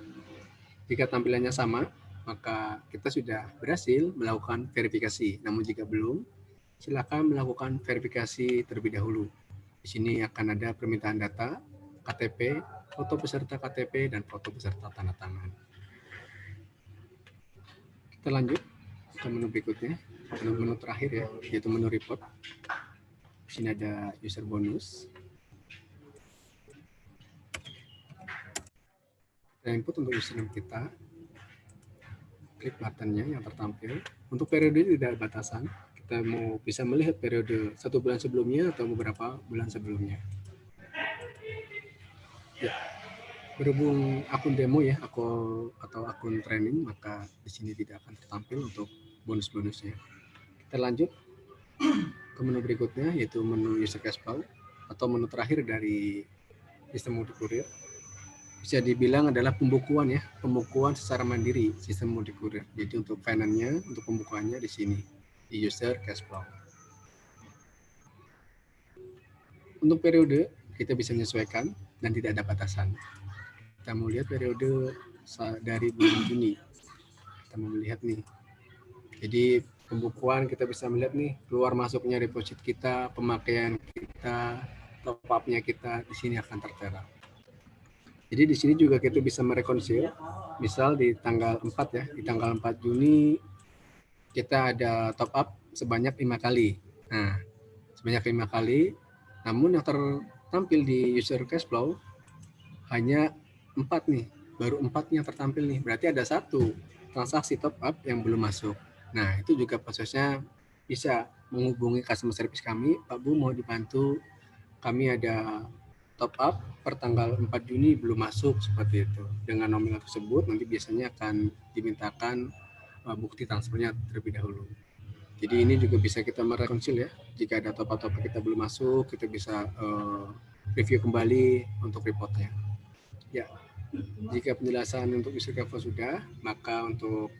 Jika tampilannya sama, maka kita sudah berhasil melakukan verifikasi. Namun jika belum, silakan melakukan verifikasi terlebih dahulu. Di sini akan ada permintaan data, KTP, foto peserta KTP, dan foto peserta tanda tangan. Kita lanjut ke menu berikutnya, menu terakhir ya, yaitu menu report. Di sini ada user bonus. Kita input untuk username kita, klik buttonnya yang tertampil. Untuk periode tidak ada batasan, kita mau bisa melihat periode 1 bulan sebelumnya atau beberapa bulan sebelumnya. Ya, berhubung akun demo ya, atau akun training, maka di sini tidak akan tertampil untuk bonus-bonusnya. Kita lanjut ke menu berikutnya, yaitu menu user cash flow atau menu terakhir dari sistem mudik kurir. Bisa dibilang adalah pembukuan ya, pembukuan secara mandiri sistem mudik kurir. Jadi untuk finance-nya, untuk pembukuannya di sini di user cash flow. Untuk periode kita bisa menyesuaikan dan tidak ada batasan. Kita mau lihat periode dari bulan Juni. Kita mau melihat nih. Jadi pembukuan kita bisa melihat nih keluar masuknya deposit kita, pemakaian kita, top up-nya kita di sini akan tertera. Jadi di sini juga kita bisa merekonsil, misal di tanggal 4 ya, di tanggal 4 Juni kita ada top up sebanyak 5 kali. Nah, sebanyak 5 kali, namun yang tertampil di user cash flow hanya 4 nih, baru 4 yang tertampil nih, berarti ada 1 transaksi top up yang belum masuk. Nah, itu juga prosesnya bisa menghubungi customer service kami, Pak Bu mau dibantu, kami ada top up per tanggal 4 Juni belum masuk, seperti itu. Dengan nominal tersebut nanti biasanya akan dimintakan bukti transfernya terlebih dahulu. Jadi ini juga bisa kita merekonsil ya. Jika ada top up kita belum masuk, kita bisa review kembali untuk reportnya. Ya, Jika penjelasan untuk user cover sudah, maka untuk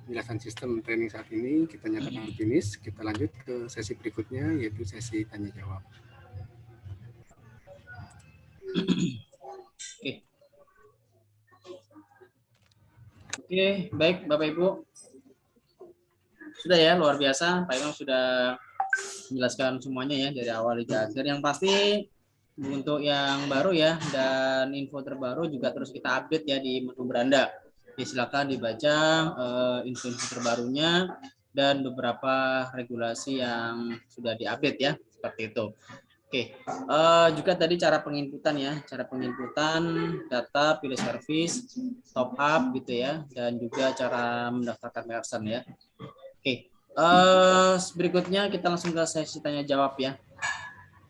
penjelasan sistem training saat ini kita nyatakan finish. Kita lanjut ke sesi berikutnya, yaitu sesi tanya jawab. Oke. Oke, baik Bapak Ibu. Sudah ya, luar biasa. Pak Imam sudah menjelaskan semuanya ya dari awal hingga akhir. Yang pasti untuk yang baru ya dan info terbaru juga terus kita update ya di menu beranda. Jadi silakan dibaca info-info terbarunya dan beberapa regulasi yang sudah diupdate ya seperti itu. Oke, juga tadi cara penginputan ya, cara penginputan data pilih service, top up gitu ya, dan juga cara mendaftarkan merchant ya. Oke, berikutnya kita langsung ke sesi tanya jawab ya.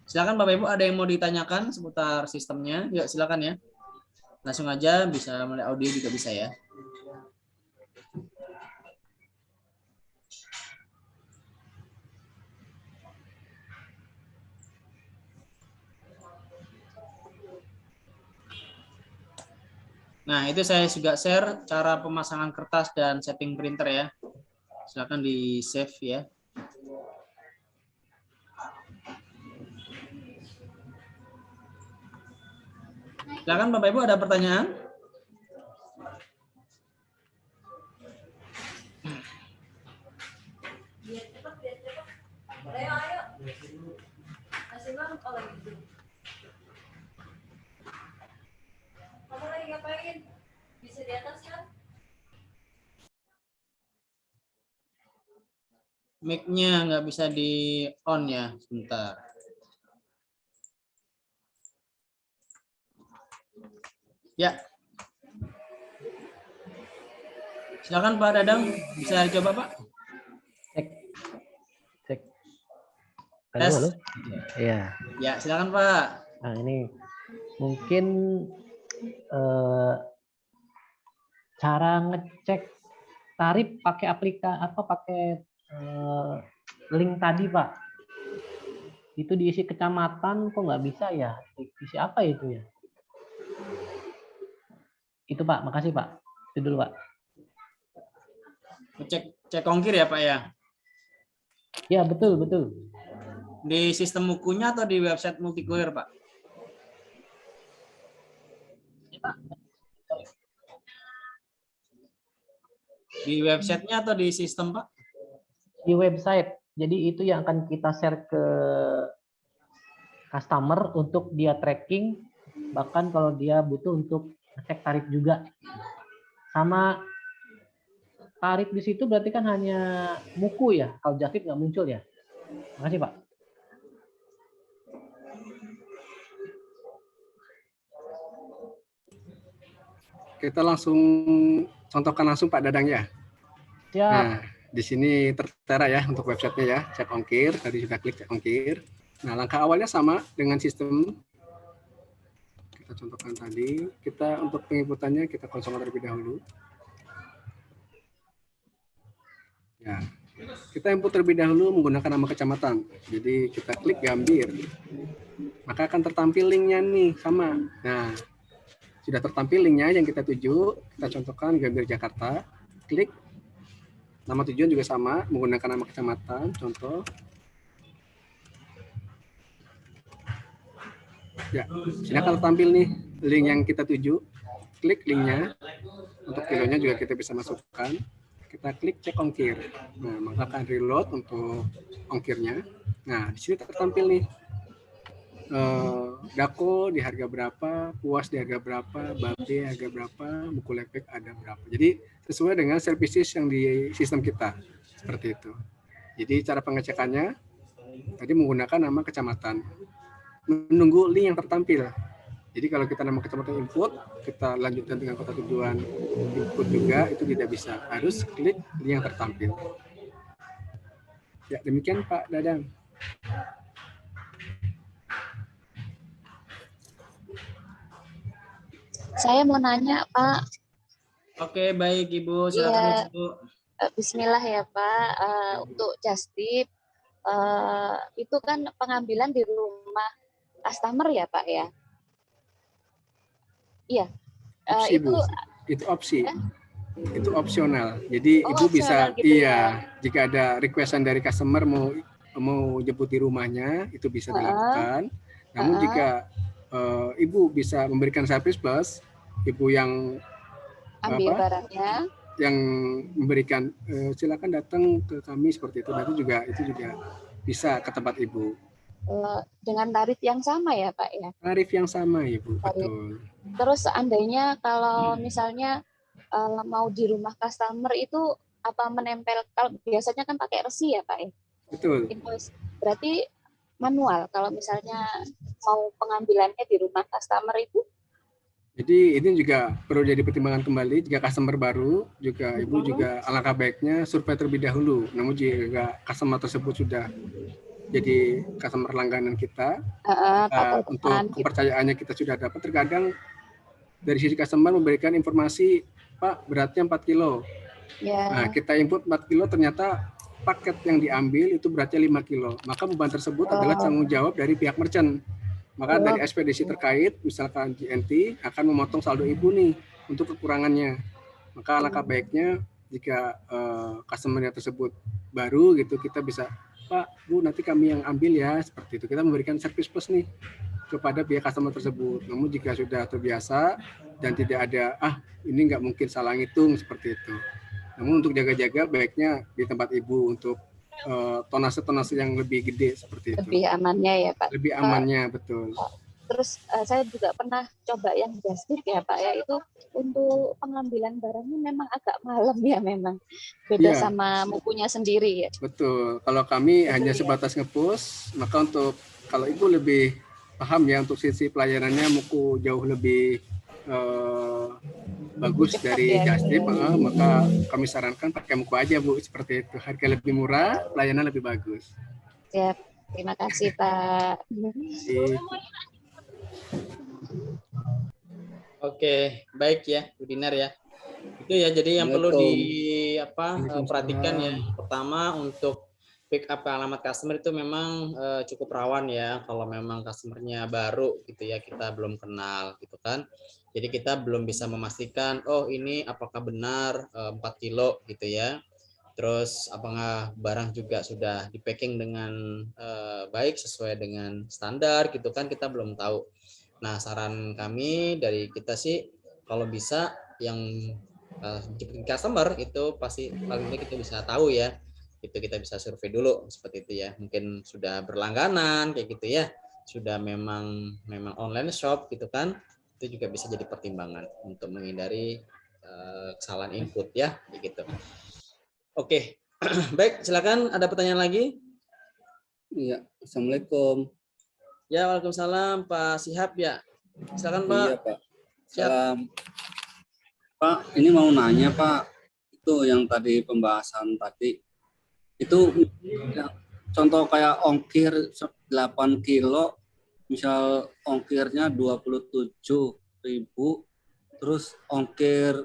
Silakan Bapak Ibu, ada yang mau ditanyakan seputar sistemnya? Yuk silakan ya. Langsung aja, bisa mulai audio juga bisa ya. Nah, itu saya juga share cara pemasangan kertas dan setting printer ya. Silakan di save ya. Silakan Bapak Ibu, ada pertanyaan? Kamu lagi ngapain? Bisa di atas kan? Mic-nya nggak bisa di on ya, sebentar. Ya. Silakan Pak Dadang, bisa coba Pak? Cek. Tes. Halo. Iya. Ya, silakan Pak. Nah, ini mungkin cara ngecek tarif pakai aplikasi atau pakai link tadi, Pak. Itu diisi kecamatan kok nggak bisa ya? Isi apa itu ya? Itu Pak, makasih Pak. Itu dulu Pak. Cek ongkir ya Pak ya? Ya betul betul. Di sistem Mukunya atau di website Multikulir Pak? Di websitenya atau di sistem Pak? Di website. Jadi itu yang akan kita share ke customer untuk dia tracking. Bahkan kalau dia butuh untuk cek tarif juga. Sama tarif di situ berarti kan hanya Muku ya. Kalau Javip nggak muncul ya. Makasih Pak. Kita langsung contohkan langsung Pak Dadang ya. Siap. Nah, di sini tertera ya untuk websitenya ya, cek ongkir. Tadi sudah klik cek ongkir. Nah, langkah awalnya sama dengan sistem. Kita contohkan tadi. Kita untuk penginputannya kita konsol terlebih dahulu. Ya, kita input terlebih dahulu menggunakan nama kecamatan. Jadi kita klik Gambir. Maka akan tertampil linknya nih sama. Nah, sudah tertampil linknya yang kita tuju. Kita contohkan Gambir Jakarta. Klik. Nama tujuan juga sama, menggunakan nama kecamatan, contoh. Ya, sini akan tampil nih link yang kita tuju. Klik linknya. Untuk kilonya juga kita bisa masukkan. Kita klik cek ongkir. Nah, maka akan reload untuk ongkirnya. Nah, di sini tertampil nih. Dako di harga berapa, puas di harga berapa, babe harga berapa, buku lepek ada berapa. Jadi sesuai dengan services yang di sistem kita. Seperti itu. Jadi cara pengecekannya tadi menggunakan nama kecamatan. Menunggu link yang tertampil. Jadi kalau kita nama kecamatan input, kita lanjutkan dengan kota tujuan input juga, itu tidak bisa. Harus klik link yang tertampil. Ya, demikian Pak Dadang. Saya mau nanya, Pak. Oke, baik Ibu. Silakan Iya. Ibu. Bismillah ya, Pak. Untuk Justip, itu kan pengambilan di rumah customer ya, Pak ya? Iya. Opsi, itu Bu. Itu opsi. ya? Itu opsional. Jadi Oh, Ibu bisa opsional gitu jika ada requestan dari customer mau jemput di rumahnya, itu bisa dilakukan. Namun jika Ibu bisa memberikan service plus, Ibu yang ambil barangnya. yang memberikan silakan datang ke kami seperti itu. Nanti itu juga bisa ke tempat Ibu. Dengan tarif yang sama ya Pak ya? Tarif yang sama Ibu, Tarif. betul. Terus seandainya kalau misalnya mau di rumah customer itu apa menempel, kalau biasanya kan pakai resi ya Pak ya? Betul. Invoice. Berarti manual kalau misalnya mau pengambilannya di rumah customer itu? Jadi ini juga perlu jadi pertimbangan kembali jika customer baru, juga Ibu juga alangkah baiknya survei terlebih dahulu. Namun jika customer tersebut sudah jadi customer langganan kita, untuk kepercayaannya kita sudah dapat. Terkadang dari sisi customer memberikan informasi, Pak beratnya 4 kilo. Ya. Nah kita input 4 kilo, ternyata paket yang diambil itu beratnya 5 kilo. Maka beban tersebut adalah tanggung jawab dari pihak merchant. Maka dari ekspedisi terkait, misalkan GNT akan memotong saldo Ibu nih untuk kekurangannya. Maka alangkah baiknya jika customer-nya tersebut baru gitu, kita bisa, Pak, Bu, nanti kami yang ambil ya, seperti itu. Kita memberikan service plus nih kepada pihak customer tersebut. Namun jika sudah terbiasa dan tidak ada, ini nggak mungkin salah ngitung, seperti itu. Namun untuk jaga-jaga baiknya di tempat Ibu untuk tonase-tonase yang lebih gede seperti itu. Lebih amannya ya Pak. Lebih amannya, betul. Terus saya juga pernah coba yang Justip ya Pak ya, itu untuk pengambilan barangnya memang agak malam ya, memang beda sama mukunya sendiri ya. Betul. Kalau kami hanya sebatas ngepush, maka untuk kalau Ibu lebih paham ya untuk sisi pelayanannya muku jauh lebih bagus dari Justip, maka kami sarankan pakai muku aja Bu, seperti itu. Harga lebih murah, pelayanan lebih bagus. Siap. Terima kasih Pak. Oke, baik ya, Bu Dinar ya. Itu ya, jadi yang perlu perhatikan ya. Pertama, untuk pick up ke alamat customer itu memang cukup rawan ya, kalau memang customernya baru gitu ya, kita belum kenal gitu kan. Jadi kita belum bisa memastikan, oh ini apakah benar 4 kilo gitu ya. Terus apakah barang juga sudah di packing dengan baik sesuai dengan standar gitu kan, kita belum tahu. Nah, saran kami dari kita sih, kalau bisa yang jemput customer itu pasti paling tidak kita bisa tahu ya. Itu kita bisa survei dulu seperti itu ya. Mungkin sudah berlangganan kayak gitu ya. Sudah memang online shop gitu kan. Itu juga bisa jadi pertimbangan untuk menghindari kesalahan input ya, gitu. Oke. Baik, silakan ada pertanyaan lagi? Iya, Assalamualaikum. Ya, waalaikumsalam Pak Sihab ya. Silakan Pak. Iya Pak. Salam. Pak, ini mau nanya Pak, itu yang tadi pembahasan tadi, itu contoh kayak ongkir 8 kilo, misal ongkirnya 27.000, terus ongkir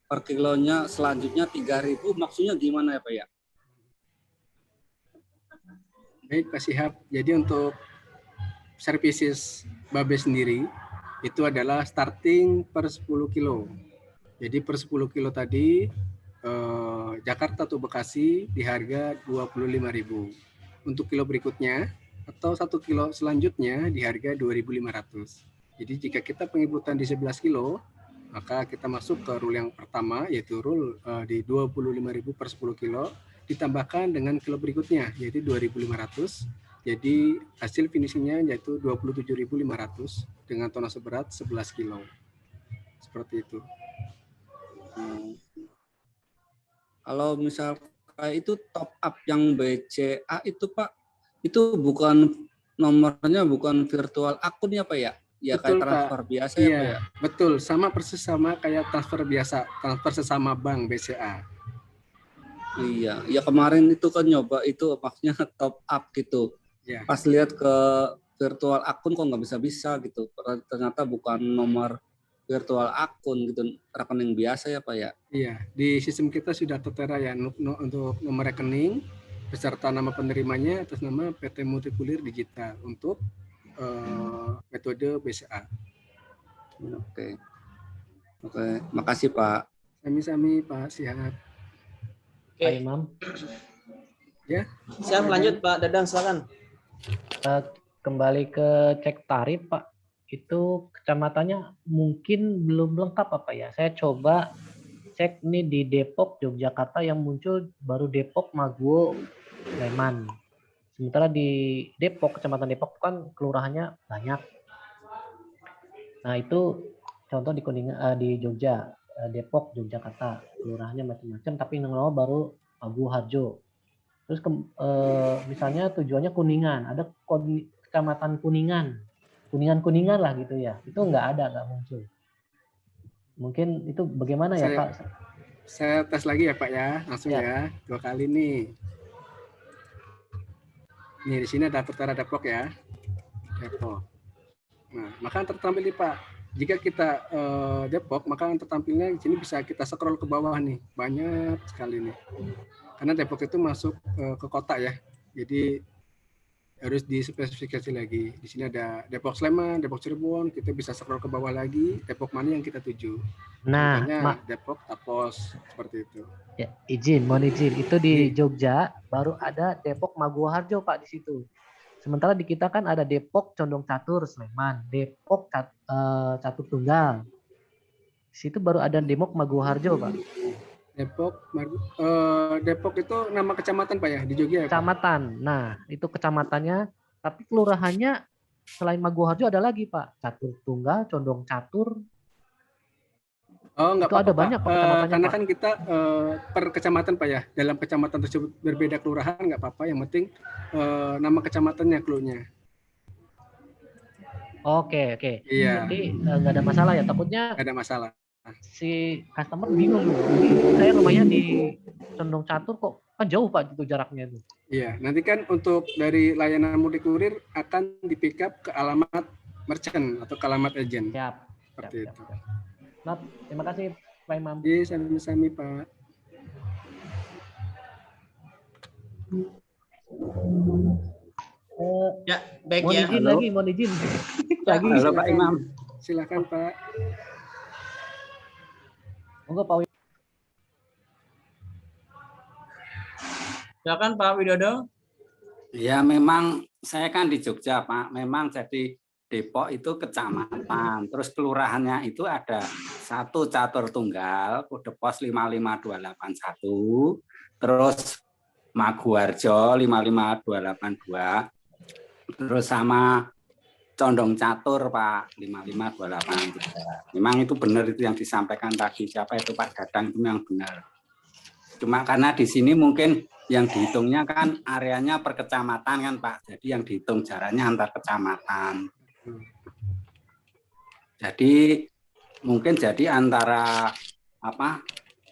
per kilonya selanjutnya 3.000, maksudnya gimana ya Pak ya? Baik Pak Sihab, jadi untuk services Babe sendiri itu adalah starting per 10 kilo. Jadi per 10 kilo tadi Jakarta atau Bekasi di harga 25.000. Untuk kilo berikutnya atau 1 kilo selanjutnya di harga 2.500. Jadi jika kita pengibutan di 11 kilo, maka kita masuk ke rule yang pertama, yaitu rule di 25.000 per 10 kilo, ditambahkan dengan kilo berikutnya, yaitu 2.500. Jadi hasil finishingnya yaitu 27.500 dengan tonase berat 11 kilo. Seperti itu. Kalau misal kayak itu top up yang BCA itu Pak, itu bukan nomornya, bukan virtual akunnya Pak ya? Ya betul, kayak transfer Pak. Biasa ya Pak ya? Betul, sama persis sama kayak transfer biasa, transfer sesama bank BCA. Iya, ya kemarin itu kan nyoba itu maksudnya top up gitu. Ya. Pas lihat ke virtual akun kok nggak bisa gitu. Ternyata bukan nomor virtual akun gitu, rekening biasa ya Pak ya? Iya, di sistem kita sudah tertera ya untuk nomor rekening beserta nama penerimanya atas nama PT Multikulir Digital untuk metode BCA. Oke. Oke, makasih Pak. Sami-sami Pak, siap. Pak Oke, Imam. siap lanjut Pak Dadang, silakan. Kembali ke cek tarif Pak. Itu kecamatannya mungkin belum lengkap apa ya. Saya coba cek nih di Depok, Yogyakarta yang muncul baru Depok, Maguwo, Sleman. Sementara di Depok, Kecamatan Depok kan kelurahannya banyak. Nah itu contoh di di Jogja, Depok, Yogyakarta, kelurahannya macam-macam, tapi yang nomor baru Abu Harjo. Terus misalnya tujuannya Kuningan, ada Kecamatan Kuningan, Kuningan lah gitu ya, itu nggak muncul. Mungkin itu bagaimana ya Pak? Saya tes lagi ya Pak ya, langsung ya, 2 kali nih. Nih di sini ada tertera Depok ya, Depok. Nah, maka yang tertampil nih Pak, jika kita Depok, maka yang tertampilnya di sini bisa kita scroll ke bawah nih, banyak sekali nih. Karena Depok itu masuk ke kota ya, jadi harus dispesifikasi lagi. Di sini ada Depok Sleman, Depok Cirebon, kita bisa scroll ke bawah lagi, Depok mana yang kita tuju. Nah, contohnya Depok Tapos, seperti itu. Ya, mohon izin. Itu di Jogja baru ada Depok Maguwo Harjo Pak di situ. Sementara di kita kan ada Depok Condong Catur Sleman, Depok Catur Tunggal. Di situ baru ada Depok Maguwo Harjo Pak. Depok itu nama kecamatan Pak ya di Jogja ya, Pak? Kecamatan. Nah, itu kecamatannya, tapi kelurahannya selain Maguwo Harjo ada lagi Pak, Catur Tunggal, Condong Catur. Oh, enggak apa-apa, ada banyak Pak kecamatannya, karena Pak. kan kita per kecamatan Pak ya, dalam kecamatan tersebut berbeda kelurahan nggak apa-apa, yang penting nama kecamatannya clue-nya. Oke. Iya. Jadi nggak ada masalah ya, takutnya nggak ada masalah. Si customer bingung dulu. Saya rumahnya di Condong Catur kok kan jauh Pak itu jaraknya itu. Iya, nanti kan untuk dari layanan mudik kurir akan di pick up ke alamat merchant atau ke alamat agent. Siap. Seperti itu. Nah, terima kasih Pak Imam. Iya, sami-sami Pak. Ya, baik mohon ya. izin Halo. lagi, mohon izin. Lagi, Halo Pak Imam. Silakan Pak. Monggo Pak Widodo. Silakan Pak Widodo. Ya memang saya kan di Jogja Pak. Memang jadi Depok itu kecamatan. Terus kelurahannya itu ada 1 Catur Tunggal, kode pos 55281. Terus Maguwo Harjo 55282. Terus sama Condong Catur Pak 55283. Memang itu benar itu yang disampaikan tadi, siapa itu Pak Dadang itu yang benar. Cuma karena di sini mungkin yang dihitungnya kan areanya per kecamatan kan Pak. Jadi yang dihitung jaraknya antar kecamatan. Jadi mungkin jadi antara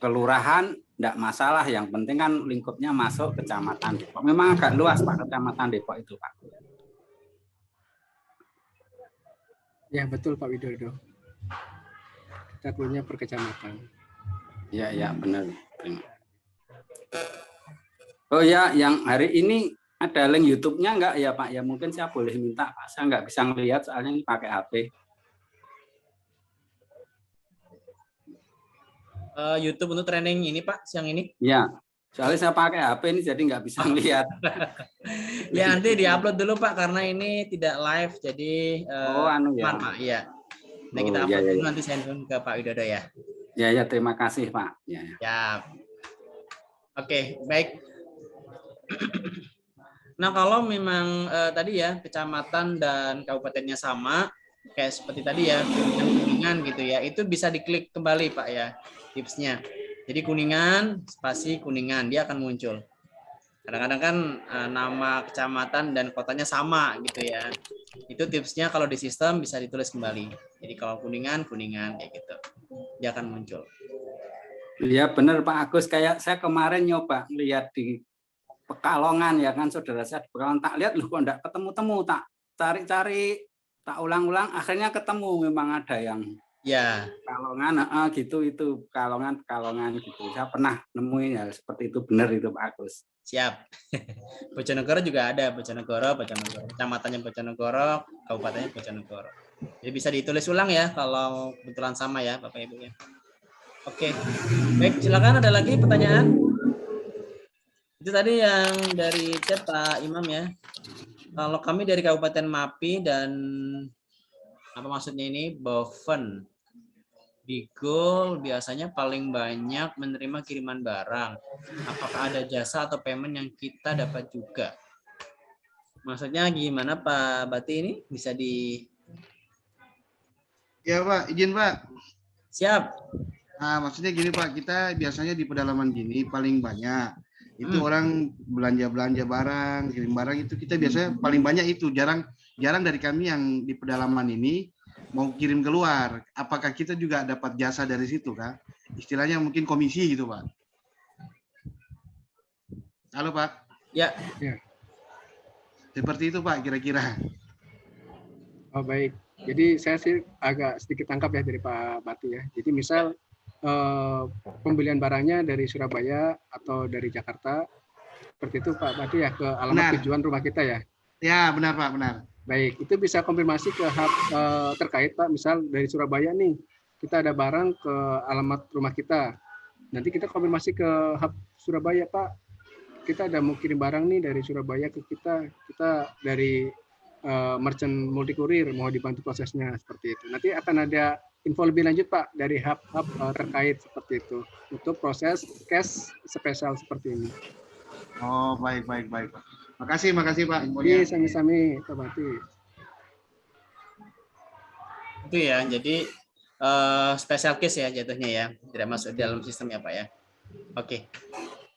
kelurahan enggak masalah, yang penting kan lingkupnya masuk kecamatan Depok. Memang agak luas Pak kecamatan Depok itu Pak. Ya betul Pak Widodo. Kita punya per kecamatan. Ya benar. Oh ya, yang hari ini ada link YouTube-nya enggak ya Pak? Ya mungkin saya boleh minta Pak. Saya enggak bisa ngelihat soalnya ini pakai HP. YouTube untuk training ini Pak, siang ini. Ya, soalnya saya pakai HP ini jadi nggak bisa ngelihat. Ya nanti diupload dulu Pak karena ini tidak live jadi ya. Pak. Iya. Nah kita upload dulu nanti saya ke Pak Widodo ya. Ya terima kasih Pak. Ya. Oke, baik. Nah kalau memang tadi ya kecamatan dan kabupatennya sama kayak seperti tadi ya Kuningan gitu ya, itu bisa diklik kembali Pak ya tipsnya. Jadi Kuningan spasi Kuningan dia akan muncul. Kadang-kadang kan nama kecamatan dan kotanya sama gitu ya. Itu tipsnya kalau di sistem bisa ditulis kembali. Jadi kalau Kuningan kayak gitu. Dia akan muncul. Iya benar Pak Agus, kayak saya kemarin nyoba lihat di Pekalongan ya kan, saudara saya di Pekalongan, tak lihat loh kok enggak ketemu-temu, tak cari-cari, tak ulang-ulang, akhirnya ketemu memang ada yang ya Pekalongan gitu, itu Pekalongan gitu. Saya pernah nemuin ya seperti itu, benar itu Pak Agus. Siap. Bojonegoro juga ada, Bojonegoro, kecamatannya Bojonegoro, kabupatennya Bojonegoro. Jadi bisa ditulis ulang ya kalau kebetulan sama ya Bapak Ibu ya. Oke. Baik, silakan ada lagi pertanyaan? Itu tadi yang dari chat Pak Imam ya. Kalau kami dari Kabupaten Mapi dan apa maksudnya ini Boven di Goal biasanya paling banyak menerima kiriman barang. Apakah ada jasa atau payment yang kita dapat juga? Maksudnya gimana Pak Bati ini? Bisa di... Ya Pak, izin Pak. Siap. Nah, maksudnya gini Pak, kita biasanya di pedalaman gini paling banyak itu orang belanja barang, kirim barang itu kita biasanya paling banyak itu jarang dari kami yang di pedalaman ini mau kirim keluar. Apakah kita juga dapat jasa dari situ Kak? Istilahnya mungkin komisi gitu Pak. Halo Pak. Ya. Seperti itu Pak kira-kira. Oh baik. Jadi saya sih agak sedikit tangkap ya dari Pak Bati ya. Jadi misal pembelian barangnya dari Surabaya atau dari Jakarta, seperti itu Pak Bati ya, ke alamat tujuan rumah kita ya? Ya benar Pak, benar. Baik, itu bisa konfirmasi ke hub terkait Pak, misal dari Surabaya nih, kita ada barang ke alamat rumah kita. Nanti kita konfirmasi ke hub Surabaya Pak, kita ada mau kirim barang nih dari Surabaya ke kita dari merchant multi kurir mau dibantu prosesnya seperti itu. Nanti akan ada info lebih lanjut Pak dari hub-hub terkait seperti itu untuk proses cash spesial seperti ini. Oh baik. Makasih Pak. Iya sami-sami Pak Bati. Itu ya, jadi special case ya jatuhnya ya, tidak masuk dalam sistem ya Pak ya.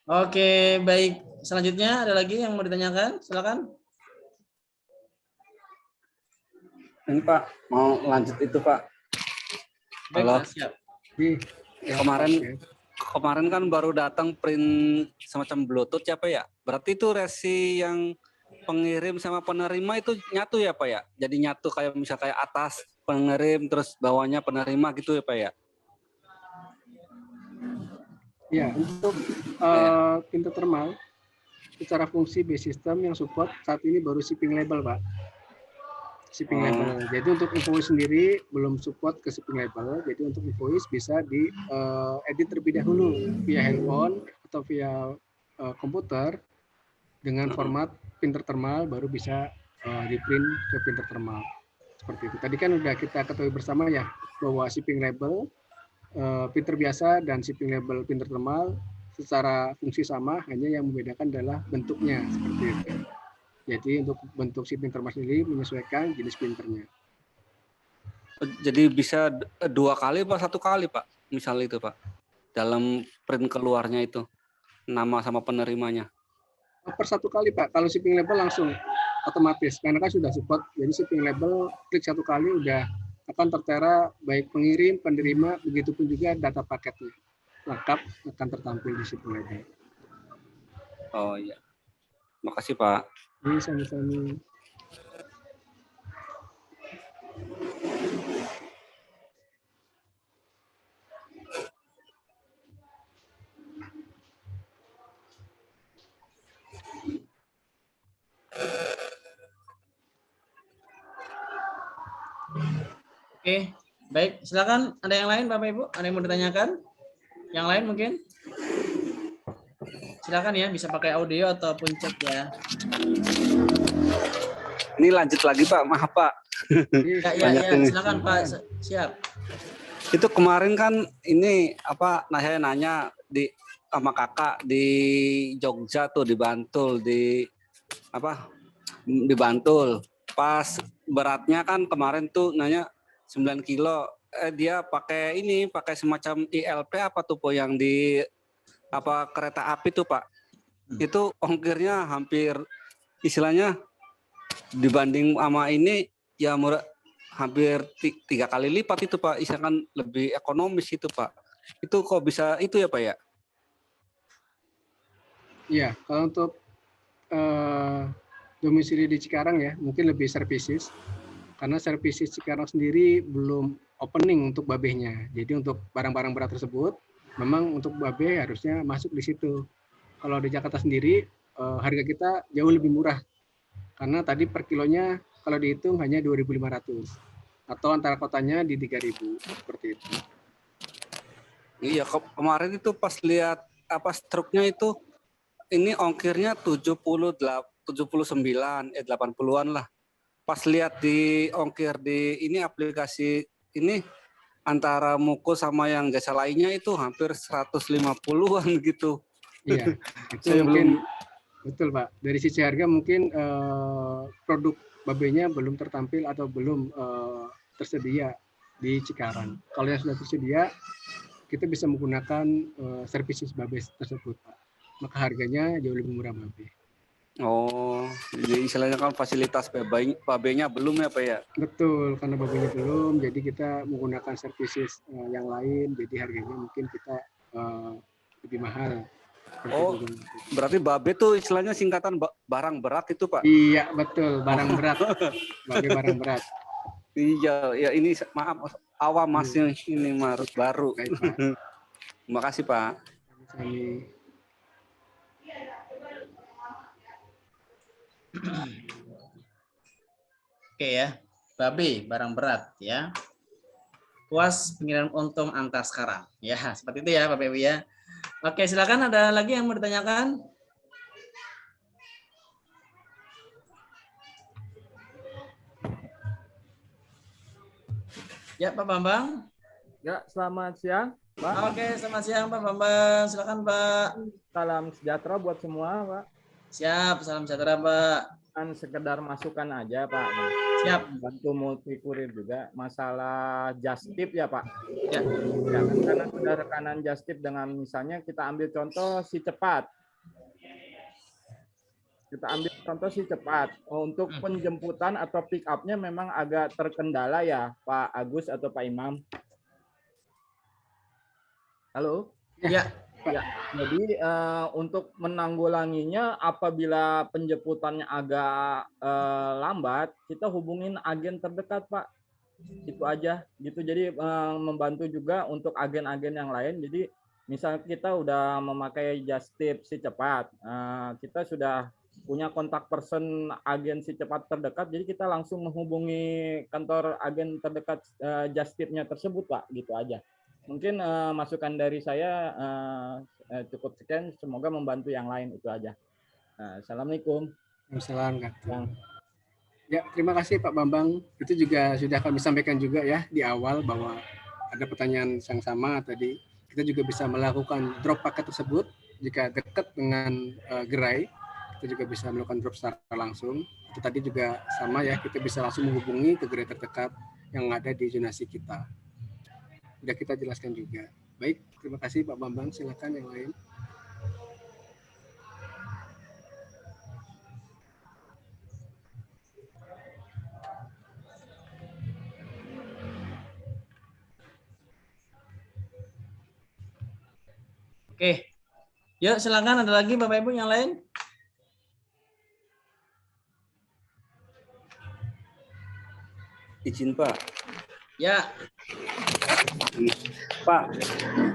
Oke, baik. Selanjutnya ada lagi yang mau ditanyakan? Silakan. Ini Pak, mau lanjut itu Pak. Halo. Siap. Kemarin kan baru datang print semacam Bluetooth ya Pak ya. Berarti itu resi yang pengirim sama penerima itu nyatu ya Pak ya. Jadi nyatu kayak misalnya kayak atas pengirim terus bawahnya penerima gitu ya Pak ya. Ya, untuk pintu thermal secara fungsi base system yang support saat ini baru shipping label Pak. Shipping label. Jadi untuk invoice sendiri belum support ke shipping label. Jadi untuk invoice bisa di edit terlebih dahulu via handphone atau via komputer dengan format printer thermal baru bisa di print ke printer thermal. Seperti itu. Tadi kan udah kita ketahui bersama ya bahwa shipping label printer biasa dan shipping label printer thermal secara fungsi sama, hanya yang membedakan adalah bentuknya seperti itu. Jadi untuk bentuk shipping thermal sendiri menyesuaikan jenis printernya. Jadi bisa 2 kali Pak, 1 kali Pak, misalnya itu Pak, dalam print keluarnya itu nama sama penerimanya. Per 1 kali Pak, kalau shipping label langsung otomatis, karena kan sudah support. Jadi shipping label klik 1 kali udah akan tertera baik pengirim, penerima, begitupun juga data paketnya lengkap akan tertampil di shipping label. Oh iya, makasih Pak. Ini sama-sama. Oke, baik. Silakan. Ada yang lain Bapak Ibu? Ada yang mau ditanyakan? Yang lain mungkin? Silakan ya, bisa pakai audio ataupun chat ya. Ini lanjut lagi Pak, maaf Pak. Ya, silakan Pak. Siap. Itu kemarin kan ini apa? Nah saya nanya sama kakak di Jogja tuh di Bantul di Bantul. Pas beratnya kan kemarin tuh nanya 9 kilo. Dia pakai semacam ILP apa tuh Po yang di kereta api tuh Pak. Itu ongkirnya hampir istilahnya dibanding sama ini ya hampir 3 kali lipat itu Pak. Istilahnya lebih ekonomis itu Pak. Itu kok bisa itu ya Pak ya? Iya, kalau untuk domisili di Cikarang ya, mungkin lebih services. Karena services Cikarang sendiri belum opening untuk babehnya. Jadi untuk barang-barang berat tersebut, memang untuk babe harusnya masuk di situ. Kalau di Jakarta sendiri, harga kita jauh lebih murah. Karena tadi per kilonya kalau dihitung hanya 2.500. atau antara kotanya di 3.000 seperti itu. Iya, kemarin itu pas lihat apa struknya itu ini ongkirnya 79, 80-an lah. Pas lihat di ongkir di ini aplikasi ini antara Muko sama yang jasa lainnya itu hampir 150-an gitu. Iya, itu Saya mungkin betul Pak. Dari sisi harga mungkin produk babenya belum tertampil atau belum tersedia di Cikarang. Kalau yang sudah tersedia, kita bisa menggunakan services babe tersebut Pak. Maka harganya jauh lebih murah babe. Oh, jadi istilahnya kan fasilitas babenya belum ya Pak ya? Betul, karena babenya belum, jadi kita menggunakan services yang lain, jadi harganya mungkin kita lebih mahal. Oh, berarti babe tuh istilahnya singkatan barang berat itu Pak? Iya, betul, barang berat. Babe barang berat. Iya, ya ini maaf awam masih ini baru. Baik, Pak. Terima kasih Pak. Sami. Oke ya, babe barang berat ya. Puas pengiriman untung antar sekarang. Ya, seperti itu ya Bapak Ibu ya. Oke, silakan ada lagi yang mau ditanyakan? Ya, Pak Bambang. Ya, selamat siang, Pak. Oke, selamat siang Pak Bambang. Silakan Pak. Salam sejahtera buat semua, Pak. Siap, salam sejahtera Pak. Kan sekedar masukan aja, Pak. Siap. Bantu multikurir juga masalah just tip ya, Pak. Ya. Ya, karena sudah rekanan just tip dengan misalnya kita ambil contoh si cepat. Kita ambil contoh si cepat. Untuk penjemputan atau pick up-nya memang agak terkendala ya, Pak Agus atau Pak Imam. Halo? Ya. Ya, jadi untuk menanggulanginya apabila penjemputannya agak lambat, kita hubungin agen terdekat, Pak. Itu aja, gitu. Jadi membantu juga untuk agen-agen yang lain. Jadi misal kita udah memakai just tip si cepat, kita sudah punya kontak person agen si cepat terdekat, jadi kita langsung menghubungi kantor agen terdekat just tipnya tersebut, Pak. Gitu aja. Mungkin masukan dari saya cukup sekian, semoga membantu yang lain, itu aja. Assalamualaikum. Waalaikumsalam. Ya, terima kasih Pak Bambang. Itu juga sudah kami sampaikan juga ya di awal bahwa ada pertanyaan yang sama tadi. Kita juga bisa melakukan drop paket tersebut jika dekat dengan gerai. Kita juga bisa melakukan drop secara langsung. Itu tadi juga sama ya, kita bisa langsung menghubungi ke gerai terdekat yang ada di zonasi kita. Sudah kita jelaskan juga. Baik, terima kasih Pak Bambang. Silakan yang lain. Oke. Yuk, silakan ada lagi Bapak Ibu yang lain? Izin Pak. Ya. Pak,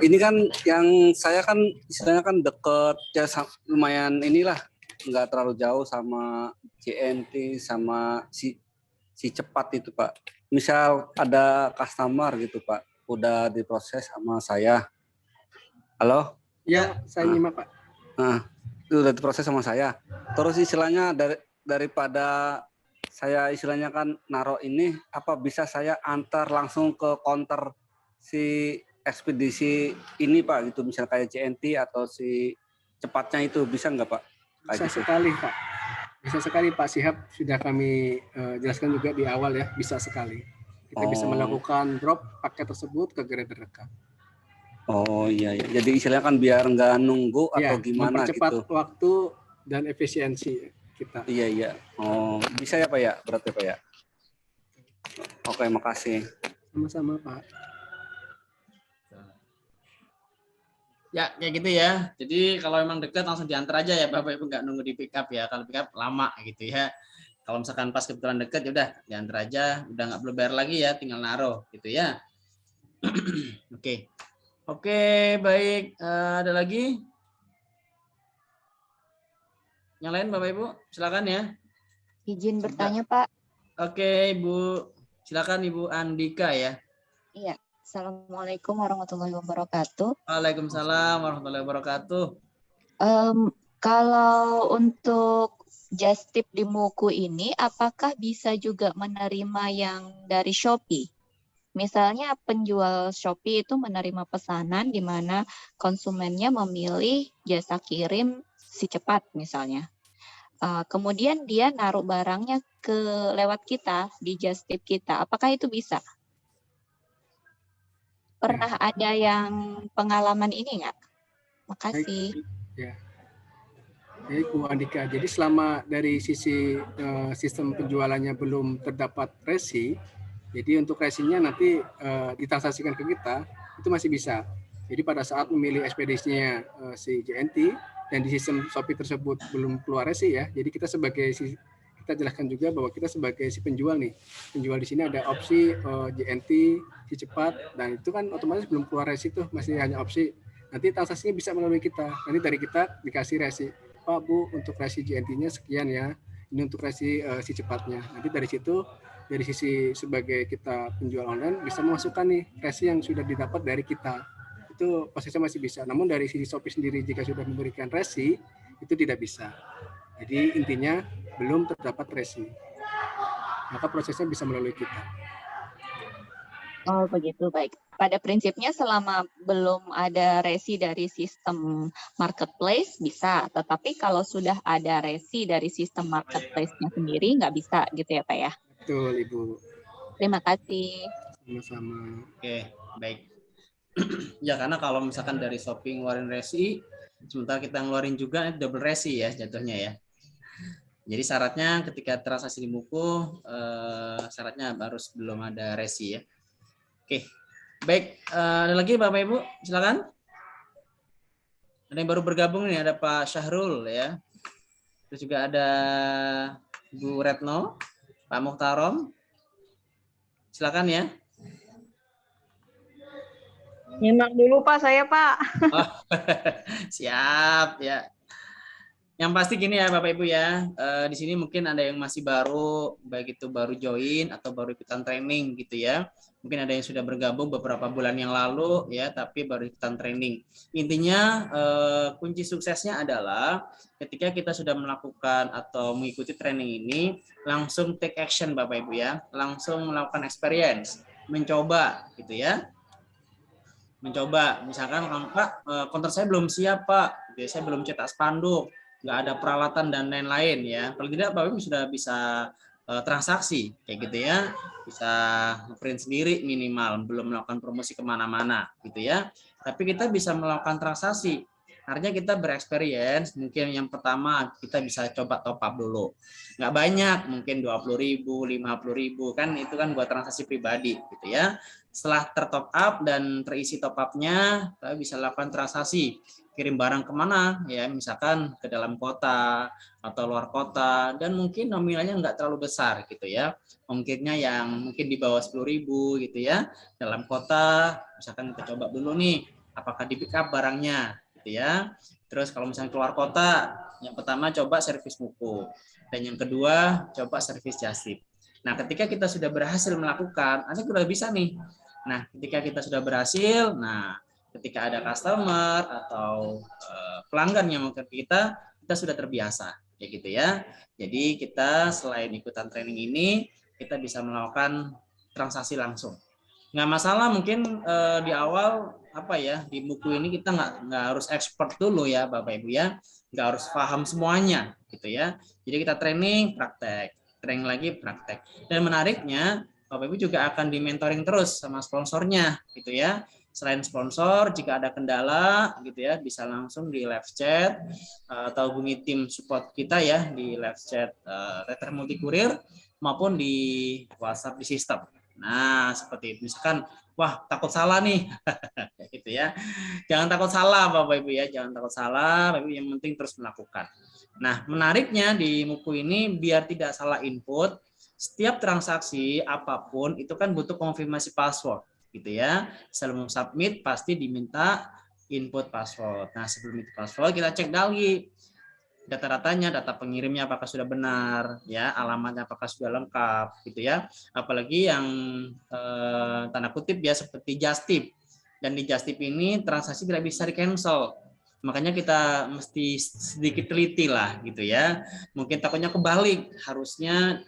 ini kan yang saya kan istilahnya kan deket ya lumayan inilah, nggak terlalu jauh sama JNT sama si cepat itu Pak. Misal ada customer gitu Pak, udah diproses sama saya. Halo? Ya, saya nyimak Pak. Nah, itu udah diproses sama saya. Terus istilahnya daripada saya istilahnya kan naruh ini, apa bisa saya antar langsung ke counter si ekspedisi ini Pak gitu, misalnya kayak JNT atau si cepatnya itu, bisa nggak Pak? Bisa sekali Pak. Bisa sekali Pak Sihab, sudah kami jelaskan juga di awal ya, bisa sekali. Kita bisa melakukan drop paket tersebut ke gerai terdekat. Oh iya, iya. Jadi istilahnya kan biar nggak nunggu atau gimana mempercepat gitu. Waktu dan efisiensi kita. Iya, iya. Oh, bisa ya Pak ya, berarti Pak ya. Oke, makasih. Sama-sama Pak. Ya, kayak gitu ya. Jadi kalau memang dekat langsung diantar aja ya Bapak Ibu, nggak nunggu di pick up ya. Kalau pick up lama gitu ya. Kalau misalkan pas kebetulan dekat ya udah diantar aja, udah nggak perlu bayar lagi ya, tinggal naruh gitu ya. Oke. Oke, baik. Ada lagi? Yang lain Bapak Ibu, silakan ya. Izin bertanya Pak. Oke, Ibu. Silakan Ibu Andika ya. Iya. Assalamualaikum warahmatullahi wabarakatuh. Waalaikumsalam warahmatullahi wabarakatuh. Kalau untuk just tip di Muku ini, apakah bisa juga menerima yang dari Shopee? Misalnya penjual Shopee itu menerima pesanan di mana konsumennya memilih jasa kirim si cepat misalnya. Kemudian dia naruh barangnya lewat kita di just tip kita. Apakah itu bisa? Pernah ada yang pengalaman ini nggak? Makasih. Ya. Baik, Bu Andika. Jadi selama dari sisi sistem penjualannya belum terdapat resi, jadi untuk resinya nanti ditransaksikan ke kita, itu masih bisa. Jadi pada saat memilih ekspedisinya si JNT dan di sistem Shopee tersebut belum keluar resi ya, jadi kita kita jelaskan juga bahwa kita sebagai si penjual nih, penjual di sini ada opsi JNT, si cepat, dan itu kan otomatis belum keluar resi tuh, masih hanya opsi. Nanti transaksinya bisa melalui kita. Nanti dari kita dikasih resi. Pak, Bu, untuk resi JNT-nya sekian ya. Ini untuk resi si cepatnya. Nanti dari situ, dari sisi sebagai kita penjual online bisa memasukkan nih resi yang sudah didapat dari kita. Itu prosesnya masih bisa. Namun dari sisi Shopee sendiri jika sudah memberikan resi, itu tidak bisa. Jadi intinya belum terdapat resi. Maka prosesnya bisa melalui kita. Oh begitu, baik. Pada prinsipnya selama belum ada resi dari sistem marketplace bisa, tetapi kalau sudah ada resi dari sistem marketplace-nya sendiri nggak bisa gitu ya Pak ya? Betul Ibu. Terima kasih. Sama-sama. Oke, baik. Ya karena kalau misalkan dari Shopee ngeluarin resi, sementara kita ngeluarin juga double resi ya jatuhnya ya. Jadi syaratnya ketika transaksi di Muku, syaratnya harus belum ada resi ya. Oke, baik. Ada lagi Bapak Ibu, silakan. Ada yang baru bergabung nih, ada Pak Syahrul ya. Terus juga ada Bu Retno, Pak Muhtarom. Silakan ya. Nyimak dulu Pak, saya Pak. Oh, siap ya. Yang pasti gini ya Bapak Ibu ya, di sini mungkin ada yang masih baru, baik itu baru join atau baru ikutan training gitu ya. Mungkin ada yang sudah bergabung beberapa bulan yang lalu ya, tapi baru ikutan training. Intinya kunci suksesnya adalah ketika kita sudah melakukan atau mengikuti training ini, langsung take action Bapak Ibu ya, langsung melakukan experience, mencoba gitu ya. Mencoba, misalkan Pak, konter saya belum siap Pak, saya belum cetak spanduk, nggak ada peralatan dan lain-lain ya. Kalau tidak Bapak Ibu sudah bisa transaksi kayak gitu ya, bisa print sendiri minimal, belum melakukan promosi kemana-mana gitu ya. Tapi kita bisa melakukan transaksi, artinya kita bereksperience. Mungkin yang pertama kita bisa coba top up dulu, nggak banyak, mungkin 20.000, 50.000 kan, itu kan buat transaksi pribadi gitu ya. Setelah tertop up dan terisi top up-nya, kita bisa lakukan transaksi kirim barang kemana ya, misalkan ke dalam kota atau luar kota, dan mungkin nominalnya nggak terlalu besar gitu ya, ongkirnya yang mungkin di bawah 10.000 gitu ya. Dalam kota misalkan kita coba dulu nih apakah di pick up barangnya gitu ya. Terus kalau misalnya keluar kota, yang pertama coba servis Muku, dan yang kedua coba servis Jasip. Nah ketika kita sudah berhasil melakukan, nanti kita bisa nih. Nah ketika kita sudah berhasil, nah ketika ada customer atau pelanggan yang mau ke kita sudah terbiasa kayak gitu ya. Jadi kita selain ikutan training ini, kita bisa melakukan transaksi langsung. Nggak masalah mungkin di awal apa ya, di Muku ini kita nggak harus expert dulu ya Bapak Ibu ya, nggak harus paham semuanya gitu ya. Jadi kita training, praktek, training lagi, praktek. Dan menariknya Bapak Ibu juga akan di-mentoring terus sama sponsornya gitu ya. Selain sponsor, jika ada kendala gitu ya, bisa langsung di live chat atau hubungi tim support kita ya di live chat Letter Multi Courier maupun di WhatsApp di sistem. Nah, seperti itu. Misalkan, wah takut salah nih, gitu ya. Jangan takut salah Bapak Ibu ya, jangan takut salah. Bapak Ibu yang penting terus melakukan. Nah, menariknya di Muku ini biar tidak salah input, setiap transaksi apapun itu kan butuh konfirmasi password. Gitu ya, sebelum submit pasti diminta input password. Nah sebelum itu password kita cek lagi data-datanya, data pengirimnya apakah sudah benar, ya, alamatnya apakah sudah lengkap, gitu ya. Apalagi yang tanda kutip ya seperti just tip. Dan di just tip ini transaksi tidak bisa di cancel. Makanya kita mesti sedikit teliti lah, gitu ya. Mungkin takutnya kebalik, harusnya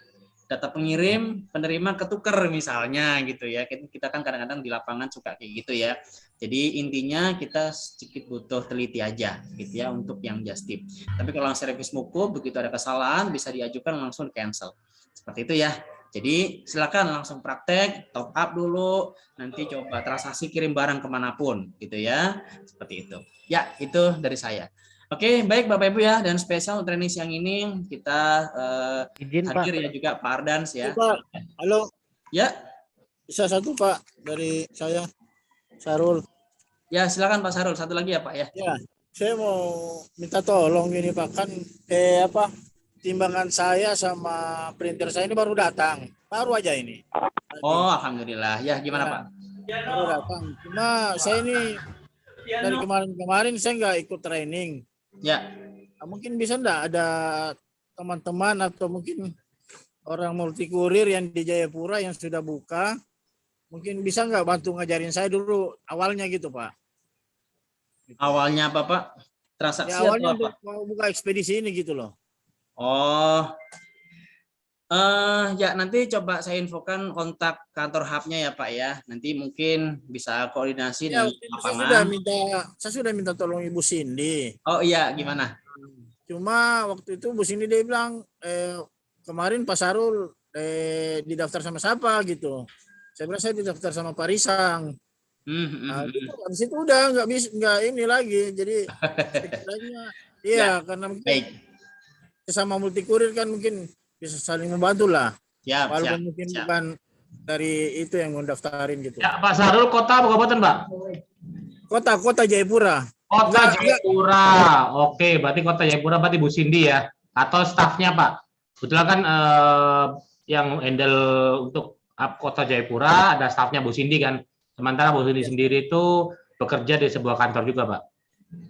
data pengirim penerima ketuker misalnya gitu ya. Kita kan kadang-kadang di lapangan suka kayak gitu ya. Jadi intinya kita sedikit butuh teliti aja gitu ya untuk yang just tip. Tapi kalau yang servis muku begitu ada kesalahan bisa diajukan langsung cancel. Seperti itu ya. Jadi silakan langsung praktek, top up dulu, nanti coba transaksi kirim barang kemanapun gitu ya. Seperti itu. Ya, itu dari saya. Oke, baik Bapak Ibu ya, dan spesial training siang ini kita Izin, hadir Pak. ya juga Pak Ardans ya. Pak, halo. Ya. Bisa satu Pak dari saya, Sarul. Ya, silakan Pak Sarul. Satu lagi ya Pak ya. Ya, saya mau minta tolong ini Pak, kan timbangan saya sama printer saya ini baru datang, baru aja ini. Oh, alhamdulillah. Ya, gimana Ya, Pak? baru datang. Cuma saya ini dari kemarin-kemarin saya nggak ikut training. Ya. Mungkin bisa enggak ada teman-teman atau mungkin orang multi kurir yang di Jayapura yang sudah buka, mungkin bisa nggak bantu ngajarin saya dulu awalnya gitu Pak. Awalnya apa Pak? Transaksi Ya, awalnya atau apa? mau buka ekspedisi ini gitu loh. Oh, ya nanti coba saya infokan kontak kantor hubnya ya Pak ya. Nanti mungkin bisa koordinasi Ya, dengan saya lapangan. sudah minta tolong Ibu Cindy. Oh iya, gimana? Cuma waktu itu Bu Cindy dia bilang kemarin Pak Sarul didaftar sama siapa gitu. Saya bilang saya didaftar sama Pak Risang. Nah, gitu, habis itu udah nggak ini lagi. Jadi sekiranya iya karena mungkin sesama multi kurir kan mungkin bisa saling membantu lah. Siap, walaupun siap, mungkin siap. bukan dari itu yang mendaftarin gitu. Ya, Pak Sarul kota apa kabupaten, Pak? Kota Jayapura. Kota Jayapura. Oke, berarti Kota Jayapura berarti Bu Cindy ya atau stafnya, Pak. Kebetulan kan yang handle untuk Kota Jayapura ada stafnya Bu Cindy kan. Sementara Bu Cindy sendiri itu bekerja di sebuah kantor juga, Pak.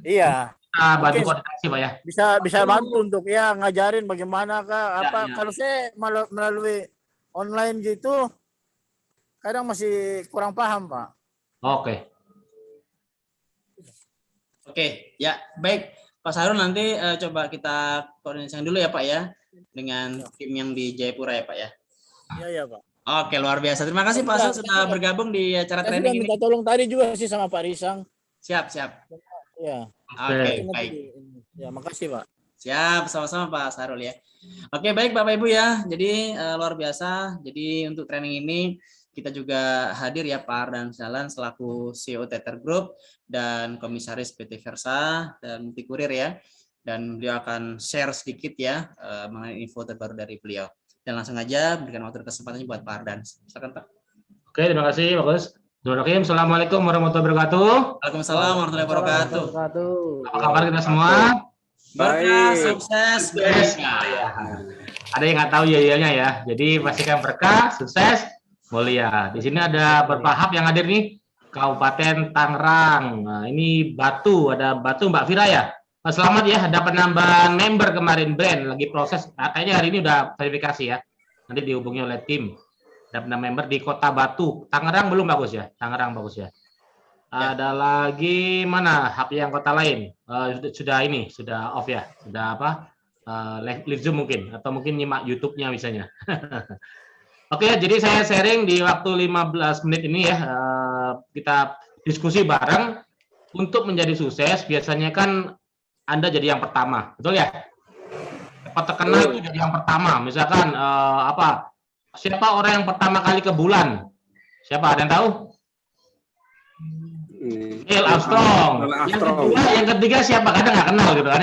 Iya. Bantu koordinasi Pak ya. Bisa bantu untuk ya ngajarin bagaimana kalau saya melalui online gitu kadang masih kurang paham Pak. Oke, ya baik Pak Sarul, nanti coba kita koordinasikan dulu ya Pak ya dengan tim yang di Jayapura ya Pak ya. Iya Pak. Oke, luar biasa. Terima kasih Pak Sarul sudah bergabung di acara Saya training sudah minta tolong tadi juga sih sama Pak Risang. Siap. Ya. Oke, baik. Ya, makasih Pak. Siap, sama-sama Pak Sarul ya. Oke, baik Bapak Ibu ya. Jadi luar biasa. Jadi untuk training ini kita juga hadir ya Pak Ardan Jalan selaku CEO Tether Group dan Komisaris PT Versa dan Multi Kurir ya. Dan beliau akan share sedikit ya mengenai info terbaru dari beliau. Dan langsung aja berikan waktu kesempatannya buat Pak Ardan. Silakan Pak. Oke, terima kasih Pak Gus. Assalamualaikum warahmatullahi wabarakatuh. Waalaikumsalam warahmatullahi wabarakatuh. Apa kabar kita semua? Berkah, sukses. Ada yang nggak tahu ya ya. Jadi pastikan berkah, sukses, mulia. Di sini ada beberapa hub yang hadir nih. Kabupaten Tangerang. Nah, ini Batu, ada Batu Mbak Vira ya. Selamat ya, ada penambahan member kemarin brand lagi proses. Nah, kayaknya hari ini udah verifikasi ya. Nanti dihubungi oleh tim. Ada penambahan member di Kota Batu. Tangerang belum bagus ya. Tangerang bagus ya. Ada lagi mana hub yang kota lain? Sudah off ya. Sudah apa? Live Zoom mungkin atau mungkin nyimak YouTube-nya misalnya. Oke, jadi saya sharing di waktu 15 menit ini ya. Kita diskusi bareng untuk menjadi sukses. Biasanya kan Anda jadi yang pertama, betul ya? Dapat terkenal itu jadi yang pertama. Misalkan siapa orang yang pertama kali ke bulan? Siapa? Ada yang tahu? Neil Armstrong. Yang ketiga siapa? Kadang nggak kenal gitu kan.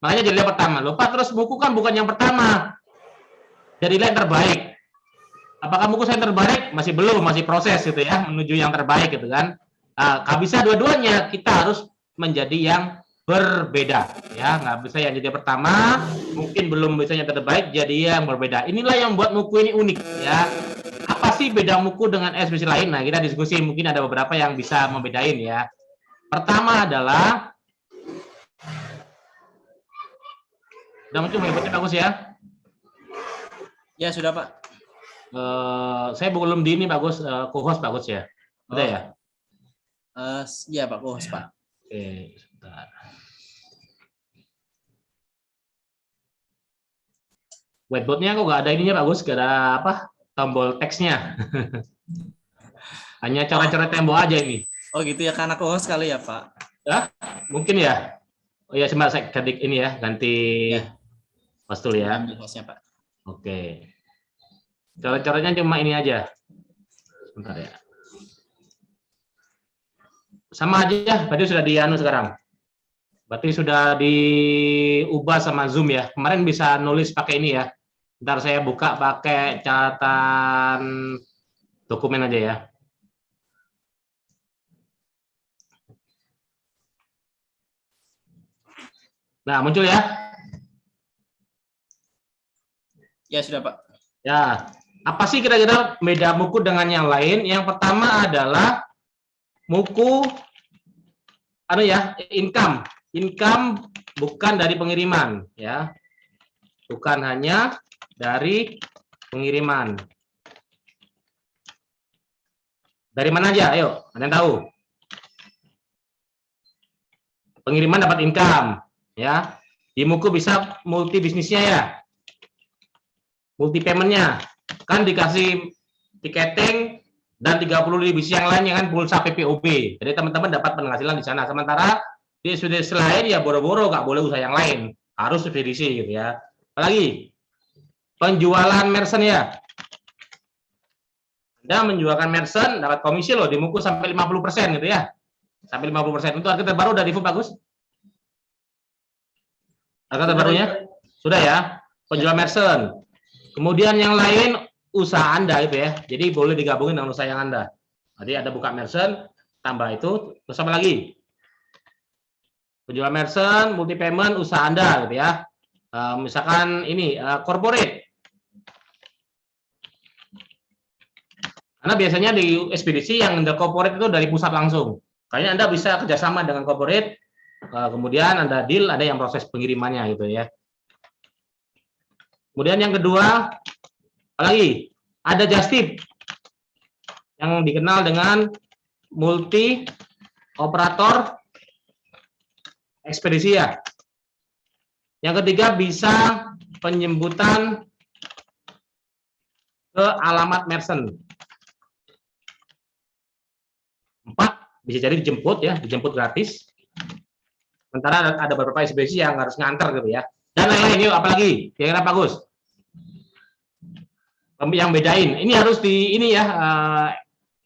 Makanya jadi yang pertama. Lupa terus buku kan bukan yang pertama. Jadilah yang terbaik. Apakah buku saya terbaik? Masih belum, masih proses gitu ya menuju yang terbaik gitu kan. Nggak bisa dua-duanya. Kita harus menjadi yang berbeda ya. Nggak bisa yang jadi yang pertama, mungkin belum bisa yang terbaik, jadi yang berbeda. Inilah yang buat buku ini unik ya. Apa sih beda buku dengan ekspedisi lain? Nah, kita diskusi, mungkin ada beberapa yang bisa membedain ya. Pertama adalah Udah muncul mengikutnya bagus ya? Ya sudah Pak. Saya belum di ini bagus, co-host bagus ya? Udah ya? Ya Pak, co-host Pak. Oke, sebentar. Whiteboard-nya kok nggak ada ininya bagus, nggak ada apa tombol teksnya. Hanya coret-coret tembok aja ini. Oh gitu ya, karena co-host kali ya Pak. Ya, mungkin ya. Oh ya, sebentar saya ketik ini ya, ganti host dulu ya. Ambil hostnya Pak. Oke. Coret-coretnya cuma ini aja. Sebentar ya. Sama aja ya, berarti sudah di anu sekarang. Berarti sudah diubah sama Zoom ya. Kemarin bisa nulis pakai ini ya. Ntar saya buka pakai catatan dokumen aja ya. Nah, muncul ya? Ya sudah Pak. Ya, apa sih kira-kira beda Muku dengan yang lain? Yang pertama adalah Muku, income. Income bukan dari pengiriman, ya. Bukan hanya dari pengiriman. Dari mana aja? Ayo, ada yang tahu? Pengiriman dapat income, ya. Di Muku bisa multi bisnisnya ya. Multi paymentnya. Kan dikasih tiketing dan 30 divisi yang lainnya kan pulsa PPOB. Jadi teman-teman dapat penghasilan di sana. Sementara di ekspedisi lain ya boro-boro nggak boleh usaha yang lain. Harus ekspedisi gitu ya. Apalagi penjualan merchant ya. Anda menjualkan merchant dapat komisi loh di Muku sampai 50% gitu ya. Sampai 50%. Untuk harga terbaru dari Ibu bagus? Harga terbarunya? Sudah ya. Penjual merchant. Kemudian yang lain usaha Anda itu ya. Jadi boleh digabungin dengan usaha yang Anda. Jadi ada buka merchant, tambah itu, terus apa lagi? Penjual merchant, multi payment, usaha Anda gitu ya. Misalkan ini corporate. Karena biasanya di ekspedisi yang corporate itu dari pusat langsung. Kayaknya Anda bisa kerjasama dengan corporate, kemudian Anda deal, ada yang proses pengirimannya gitu ya. Kemudian yang kedua, apalagi ada just tip yang dikenal dengan multi operator ekspedisi ya. Yang ketiga bisa penjemputan ke alamat merchant. 4 bisa jadi dijemput ya, dijemput gratis. Sementara ada beberapa ekspedisi yang harus nganter gitu ya. Dan lain-lain yuk, apalagi kira-kira bagus. Yang bedain, ini harus di ini ya,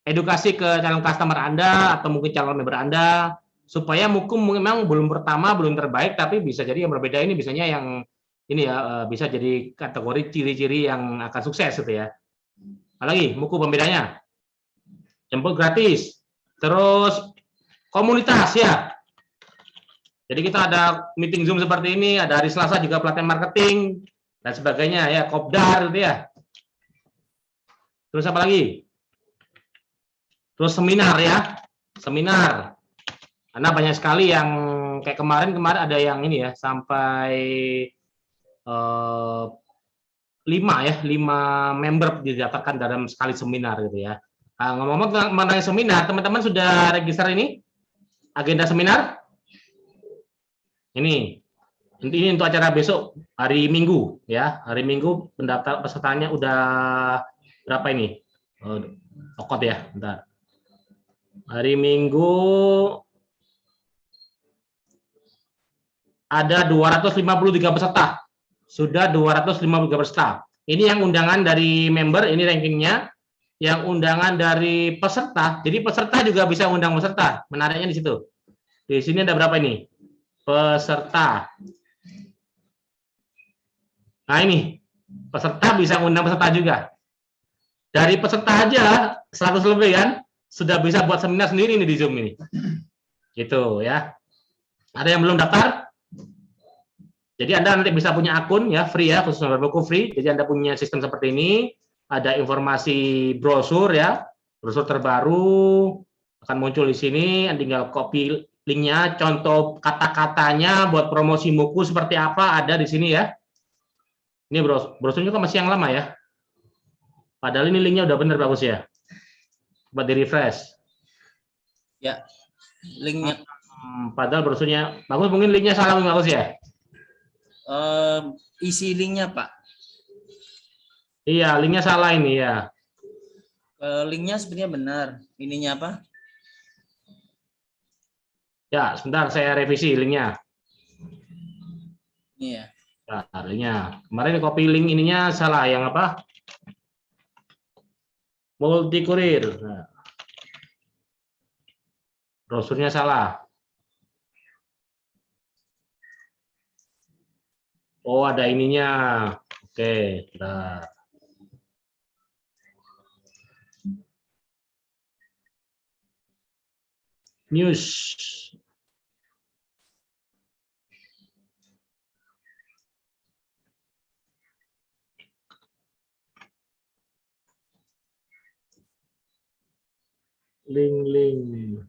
edukasi ke calon customer Anda atau mungkin calon member Anda supaya Muku memang belum pertama, belum terbaik, tapi bisa jadi yang berbeda ini biasanya yang ini ya, bisa jadi kategori ciri-ciri yang akan sukses gitu ya. Apalagi Muku pembedanya, jemput gratis, terus komunitas ya. Jadi kita ada meeting Zoom seperti ini, ada hari Selasa juga pelatihan marketing dan sebagainya ya, kopdar gitu ya. Terus apa lagi? Terus seminar ya, seminar. Karena banyak sekali yang kayak kemarin ada yang ini ya, sampai 5 member didaftarkan dalam sekali seminar gitu ya. Ngomong-ngomong mengenai seminar, teman-teman sudah register ini? Agenda seminar? Ini untuk acara besok hari Minggu ya. Hari Minggu pendaftar pesertanya udah berapa ini? Okot ya, bentar. Hari Minggu ada 253 peserta. Sudah 253 peserta. Ini yang undangan dari member, ini rankingnya. Yang undangan dari peserta, jadi peserta juga bisa undang peserta. Menariknya di situ. Di sini ada berapa ini? Peserta. Nah ini, peserta bisa undang peserta juga. Dari peserta aja 100 lebih kan, sudah bisa buat seminar sendiri nih di Zoom ini. Gitu ya. Ada yang belum daftar? Jadi Anda nanti bisa punya akun ya, free ya, khusus member Buku free. Jadi Anda punya sistem seperti ini, ada informasi brosur ya, brosur terbaru akan muncul di sini, Anda tinggal copy linknya, contoh kata-katanya buat promosi buku seperti apa ada di sini ya. Ini brosurnya kan masih yang lama ya. Padahal ini linknya udah bener bagus ya. Coba di refresh. Ya, linknya. Padahal brosurnya bagus, mungkin linknya salah bagus ya. Isi linknya Pak. Iya, linknya salah ini ya. Linknya sebenarnya benar. Ininya apa? Ya, sebentar saya revisi linknya. Iya. Nah, linknya. Kemarin copy link ininya salah, yang apa? Multi kurir. Nah. Brosurnya salah. Oh, ada ininya. Oke, nah. News. Link.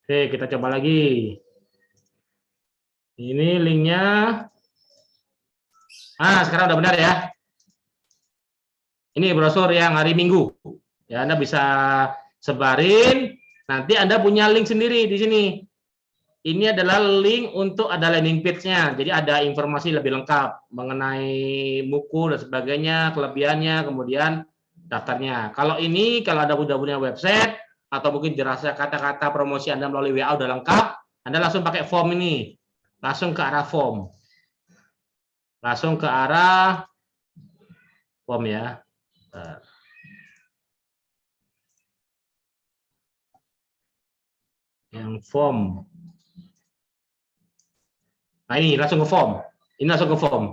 Oke, kita coba lagi. Ini linknya. Sekarang udah benar ya. Ini brosur yang hari Minggu. Ya, Anda bisa sebarin. Nanti Anda punya link sendiri di sini. Ini adalah link untuk ada landing page-nya. Jadi ada informasi lebih lengkap mengenai buku dan sebagainya, kelebihannya, kemudian daftarnya. Kalau ini, kalau Anda udah punya website, atau mungkin dirasa kata-kata promosi Anda melalui WA udah lengkap, Anda langsung pakai form ini. Langsung ke arah form. Langsung ke arah form ya. Yang form. Nah ini langsung ke form. Ini langsung ke form.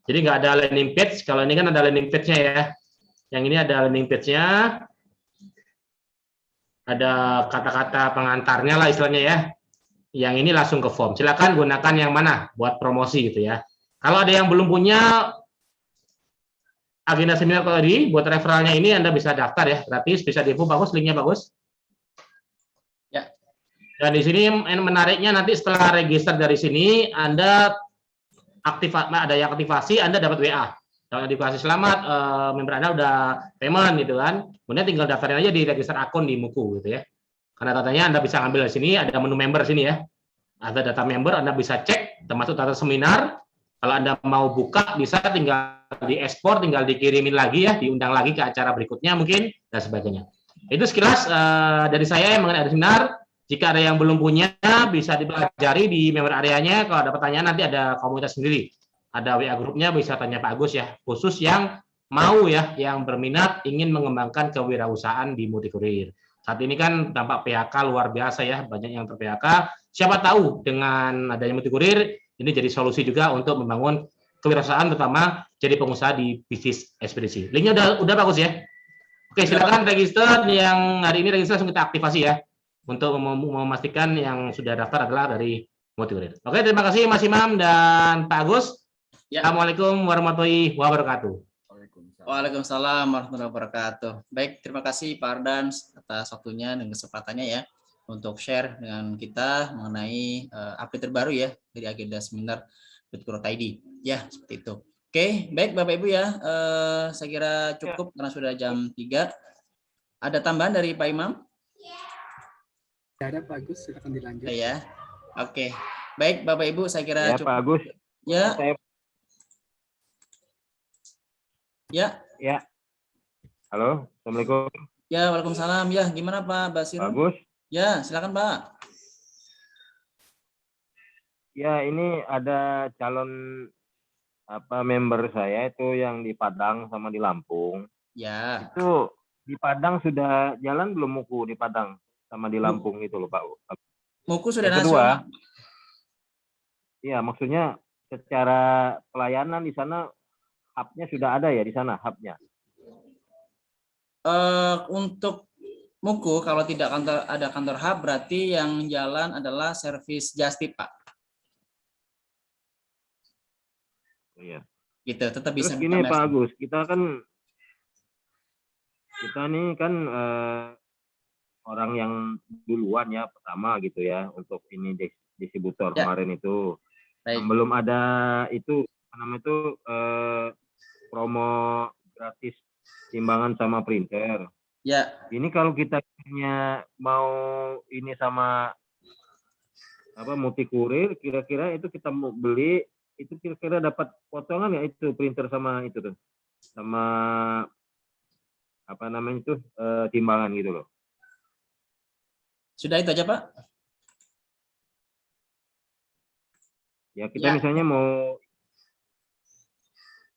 Jadi nggak ada landing page. Kalau ini kan ada landing page-nya ya. Yang ini ada landing page-nya. Ada kata-kata pengantarnya lah istilahnya ya. Yang ini langsung ke form. Silakan gunakan yang mana buat promosi gitu ya. Kalau ada yang belum punya agenda seminar tadi, buat referralnya ini Anda bisa daftar ya, gratis, bisa di bagus, linknya bagus. Ya. Dan di sini menariknya nanti setelah register dari sini, Anda ada yang aktivasi, Anda dapat WA. Kalau aktivasi selamat, member Anda udah payment gitu kan. Kemudian tinggal daftarin aja di register akun di Muku gitu ya. Karena datanya Anda bisa ambil di sini, ada menu member sini ya. Ada data member, Anda bisa cek, termasuk data seminar. Kalau Anda mau buka, bisa tinggal diekspor, tinggal dikirimin lagi ya, diundang lagi ke acara berikutnya mungkin, dan sebagainya. Itu sekilas dari saya yang mengenai seminar. Jika ada yang belum punya, bisa dipelajari di member areanya. Kalau ada pertanyaan, nanti ada komunitas sendiri. Ada WA grupnya, bisa tanya Pak Agus ya. Khusus yang mau ya, yang berminat ingin mengembangkan kewirausahaan di Multikurir. Saat ini kan dampak PHK luar biasa ya, banyak yang ter-PHK. Siapa tahu dengan adanya Multikurir, ini jadi solusi juga untuk membangun kewirausahaan, terutama jadi pengusaha di bisnis ekspedisi. Linknya udah bagus ya. Oke, silakan register. Yang hari ini register langsung kita aktifasi ya, untuk memastikan yang sudah daftar adalah dari Multikurir. Oke, terima kasih Mas Imam dan Pak Agus. Ya. Assalamualaikum warahmatullahi wabarakatuh. Waalaikumsalam warahmatullahi wabarakatuh. Baik, terima kasih Pak Ardan atas waktunya dan kesempatannya ya untuk share dengan kita mengenai update terbaru ya dari agenda seminar Bit.ID. Ya, seperti itu. Oke, baik Bapak Ibu ya. Saya kira cukup karena sudah jam 3. Ada tambahan dari Pak Imam? Ada Pak Agus, silakan dilanjut. Ya. Oke. Baik Bapak Ibu, saya kira ya, cukup. Pak Agus. Ya. Ya. Halo, Assalamualaikum. Ya, waalaikumsalam. Ya, gimana Pak Basir? Bagus. Ya, silakan Pak. Ya, ini ada calon member saya itu yang di Padang sama di Lampung. Ya. Itu di Padang sudah jalan belum Muku di Padang sama di Lampung itu loh Pak. Muku sudah yang kedua, nasional. Iya, maksudnya secara pelayanan di sana hub-nya sudah ada ya di sana hub-nya. Untuk Muku kalau tidak ada kantor hub berarti yang jalan adalah servis Justip Pak. Iya. Gitu, tetap Terus bisa gini buka Pak merchant. Agus, kita nih kan orang yang duluan ya pertama gitu ya untuk ini distributor Ya. kemarin itu. Baik. Belum ada itu apa namanya itu promo gratis timbangan sama printer. Ya. Ini kalau kita mau ini sama apa multi kurir, kira-kira itu kita mau beli itu kira-kira dapat potongan ya itu printer sama itu tuh sama apa namanya itu timbangan gitu loh. Sudah itu aja Pak? Ya kita misalnya mau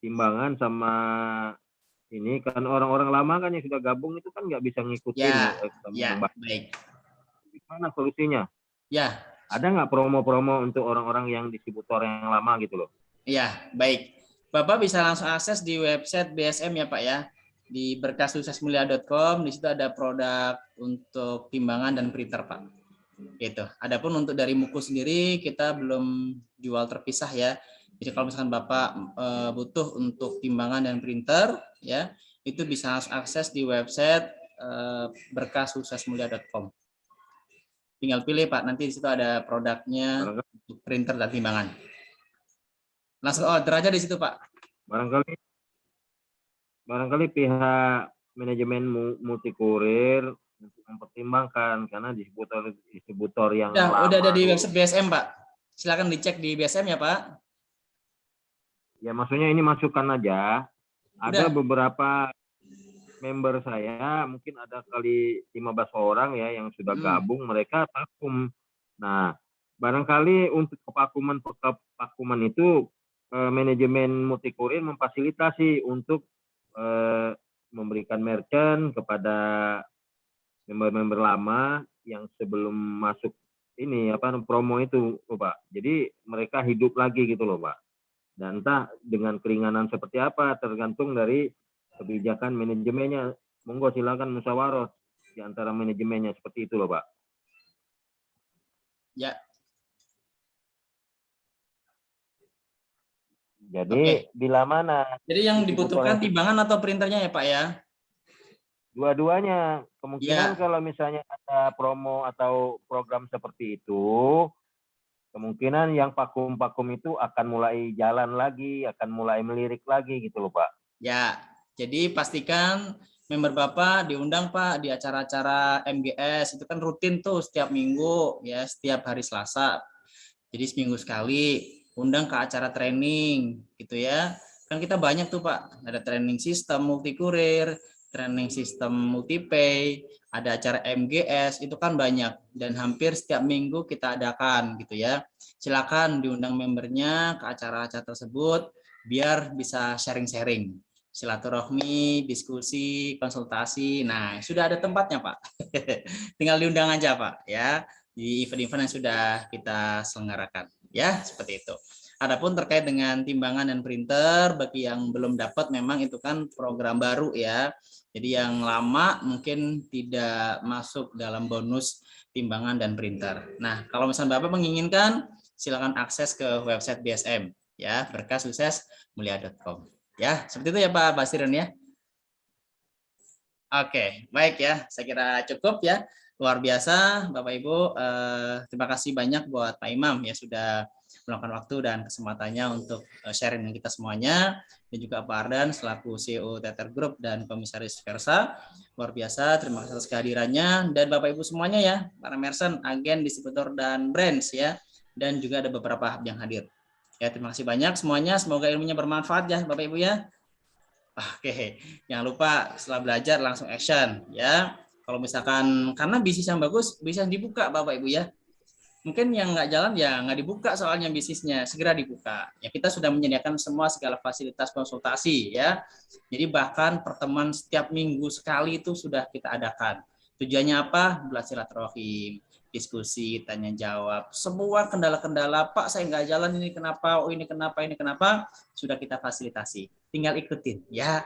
timbangan sama ini kan orang-orang lama kan yang sudah gabung itu kan nggak bisa ngikutin baik. Gimana solusinya? Ya. Ada nggak promo-promo untuk orang-orang yang distributor yang lama gitu loh? Iya, baik. Bapak bisa langsung akses di website BSM ya Pak ya. Di berkahsuksesmulia.com, di situ ada produk untuk timbangan dan printer Pak. Gitu. Adapun untuk dari Muku sendiri kita belum jual terpisah ya. Jadi kalau misalkan Bapak butuh untuk timbangan dan printer ya, itu bisa langsung akses di website berkahsuksesmulia.com. Tinggal pilih Pak, nanti di situ ada produknya untuk printer dan timbangan. Langsung order aja di situ Pak. Barangkali pihak manajemen multi kurir untuk mempertimbangkan karena distributor yang lama. Udah ada di website BSM Pak. Silakan dicek di BSM ya Pak. Ya maksudnya ini masukan aja. Ada beberapa member saya, mungkin ada kali 15 orang ya yang sudah gabung, mereka vakum. Nah, barangkali untuk kevakuman itu manajemen multi kurir memfasilitasi untuk memberikan merchant kepada member-member lama yang sebelum masuk ini apa promo itu, Pak. Jadi mereka hidup lagi gitu loh, Pak. Dan entah dengan keringanan seperti apa tergantung dari kebijakan manajemennya. Monggo silakan musyawarah di antara manajemennya seperti itu loh Pak. Ya. Jadi bila mana? Jadi yang dibutuhkan timbangan atau printernya ya Pak ya? Dua-duanya. Kemungkinan kalau misalnya ada promo atau program seperti itu, kemungkinan yang vakum-vakum itu akan mulai jalan lagi, akan mulai melirik lagi gitu loh Pak. Ya, jadi pastikan member Bapak diundang Pak di acara-acara MGS, itu kan rutin tuh setiap minggu ya, setiap hari Selasa. Jadi seminggu sekali undang ke acara training gitu ya. Kan kita banyak tuh Pak, ada training sistem multi kurir, training sistem multipay, ada acara MGS, itu kan banyak dan hampir setiap minggu kita adakan gitu ya. Silakan diundang membernya ke acara-acara tersebut biar bisa sharing-sharing, silaturahmi, diskusi, konsultasi. Nah, sudah ada tempatnya Pak. Tinggal diundang aja Pak ya di event-event yang sudah kita selenggarakan ya, seperti itu. Adapun terkait dengan timbangan dan printer, bagi yang belum dapat memang itu kan program baru ya. Jadi yang lama mungkin tidak masuk dalam bonus timbangan dan printer. Nah, kalau misalnya Bapak menginginkan, silakan akses ke website BSM ya, berkahsuksesmulia.com. Ya, seperti itu ya Pak Basiron ya. Oke, baik ya. Saya kira cukup ya. Luar biasa Bapak Ibu. Terima kasih banyak buat Pak Imam ya sudah meluangkan waktu dan kesempatannya untuk sharing dengan kita semuanya, dan juga Pak Ardan selaku CEO Tether Group dan Komisaris Versa. Luar biasa, terima kasih atas kehadirannya, dan Bapak Ibu semuanya ya, para merchant, agen, distributor dan brands ya, dan juga ada beberapa hub yang hadir. Ya, terima kasih banyak semuanya, semoga ilmunya bermanfaat ya Bapak Ibu ya. Oke, jangan lupa setelah belajar langsung action ya. Kalau misalkan karena bisnis yang bagus bisa dibuka Bapak Ibu ya. Mungkin yang nggak jalan ya nggak dibuka soalnya bisnisnya, segera dibuka. Ya kita sudah menyediakan semua segala fasilitas konsultasi ya. Jadi bahkan pertemuan setiap minggu sekali itu sudah kita adakan. Tujuannya apa? Belajar silaturahim, diskusi, tanya jawab, semua kendala-kendala, Pak saya nggak jalan ini kenapa, oh ini kenapa, sudah kita fasilitasi. Tinggal ikutin ya.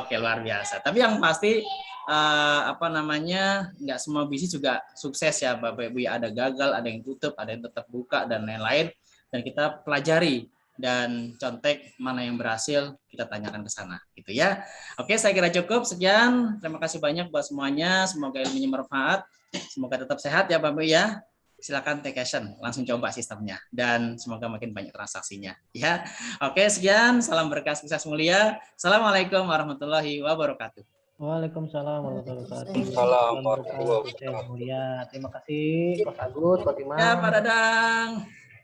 Oke, luar biasa. Tapi yang pasti nggak semua bisnis juga sukses ya Bapak Ibu, ada gagal, ada yang tutup, ada yang tetap buka dan lain-lain, dan kita pelajari dan contek mana yang berhasil kita tanyakan ke sana gitu ya. Oke, saya kira cukup sekian. Terima kasih banyak buat semuanya. Semoga ilmunya bermanfaat. Semoga tetap sehat ya Bapak ya. Silakan take action, langsung coba sistemnya dan semoga makin banyak transaksinya ya. Oke, sekian. Salam berkah, sukses mulia. Assalamualaikum warahmatullahi wabarakatuh. Waalaikumsalam warahmatullahi wabarakatuh. Waalaikumsalam warahmatullahi Sukses mulia. Terima kasih Mas Agus, Pak Timah. Ya, Pak Dadang.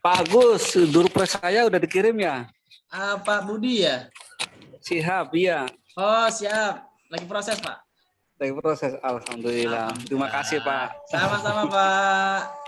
Pak Agus, durpres saya udah dikirim ya? Pak Budi ya? Siap, iya. Oh, siap. Lagi proses, Pak. Lagi proses, alhamdulillah. Terima kasih, Pak. Sama-sama, Pak.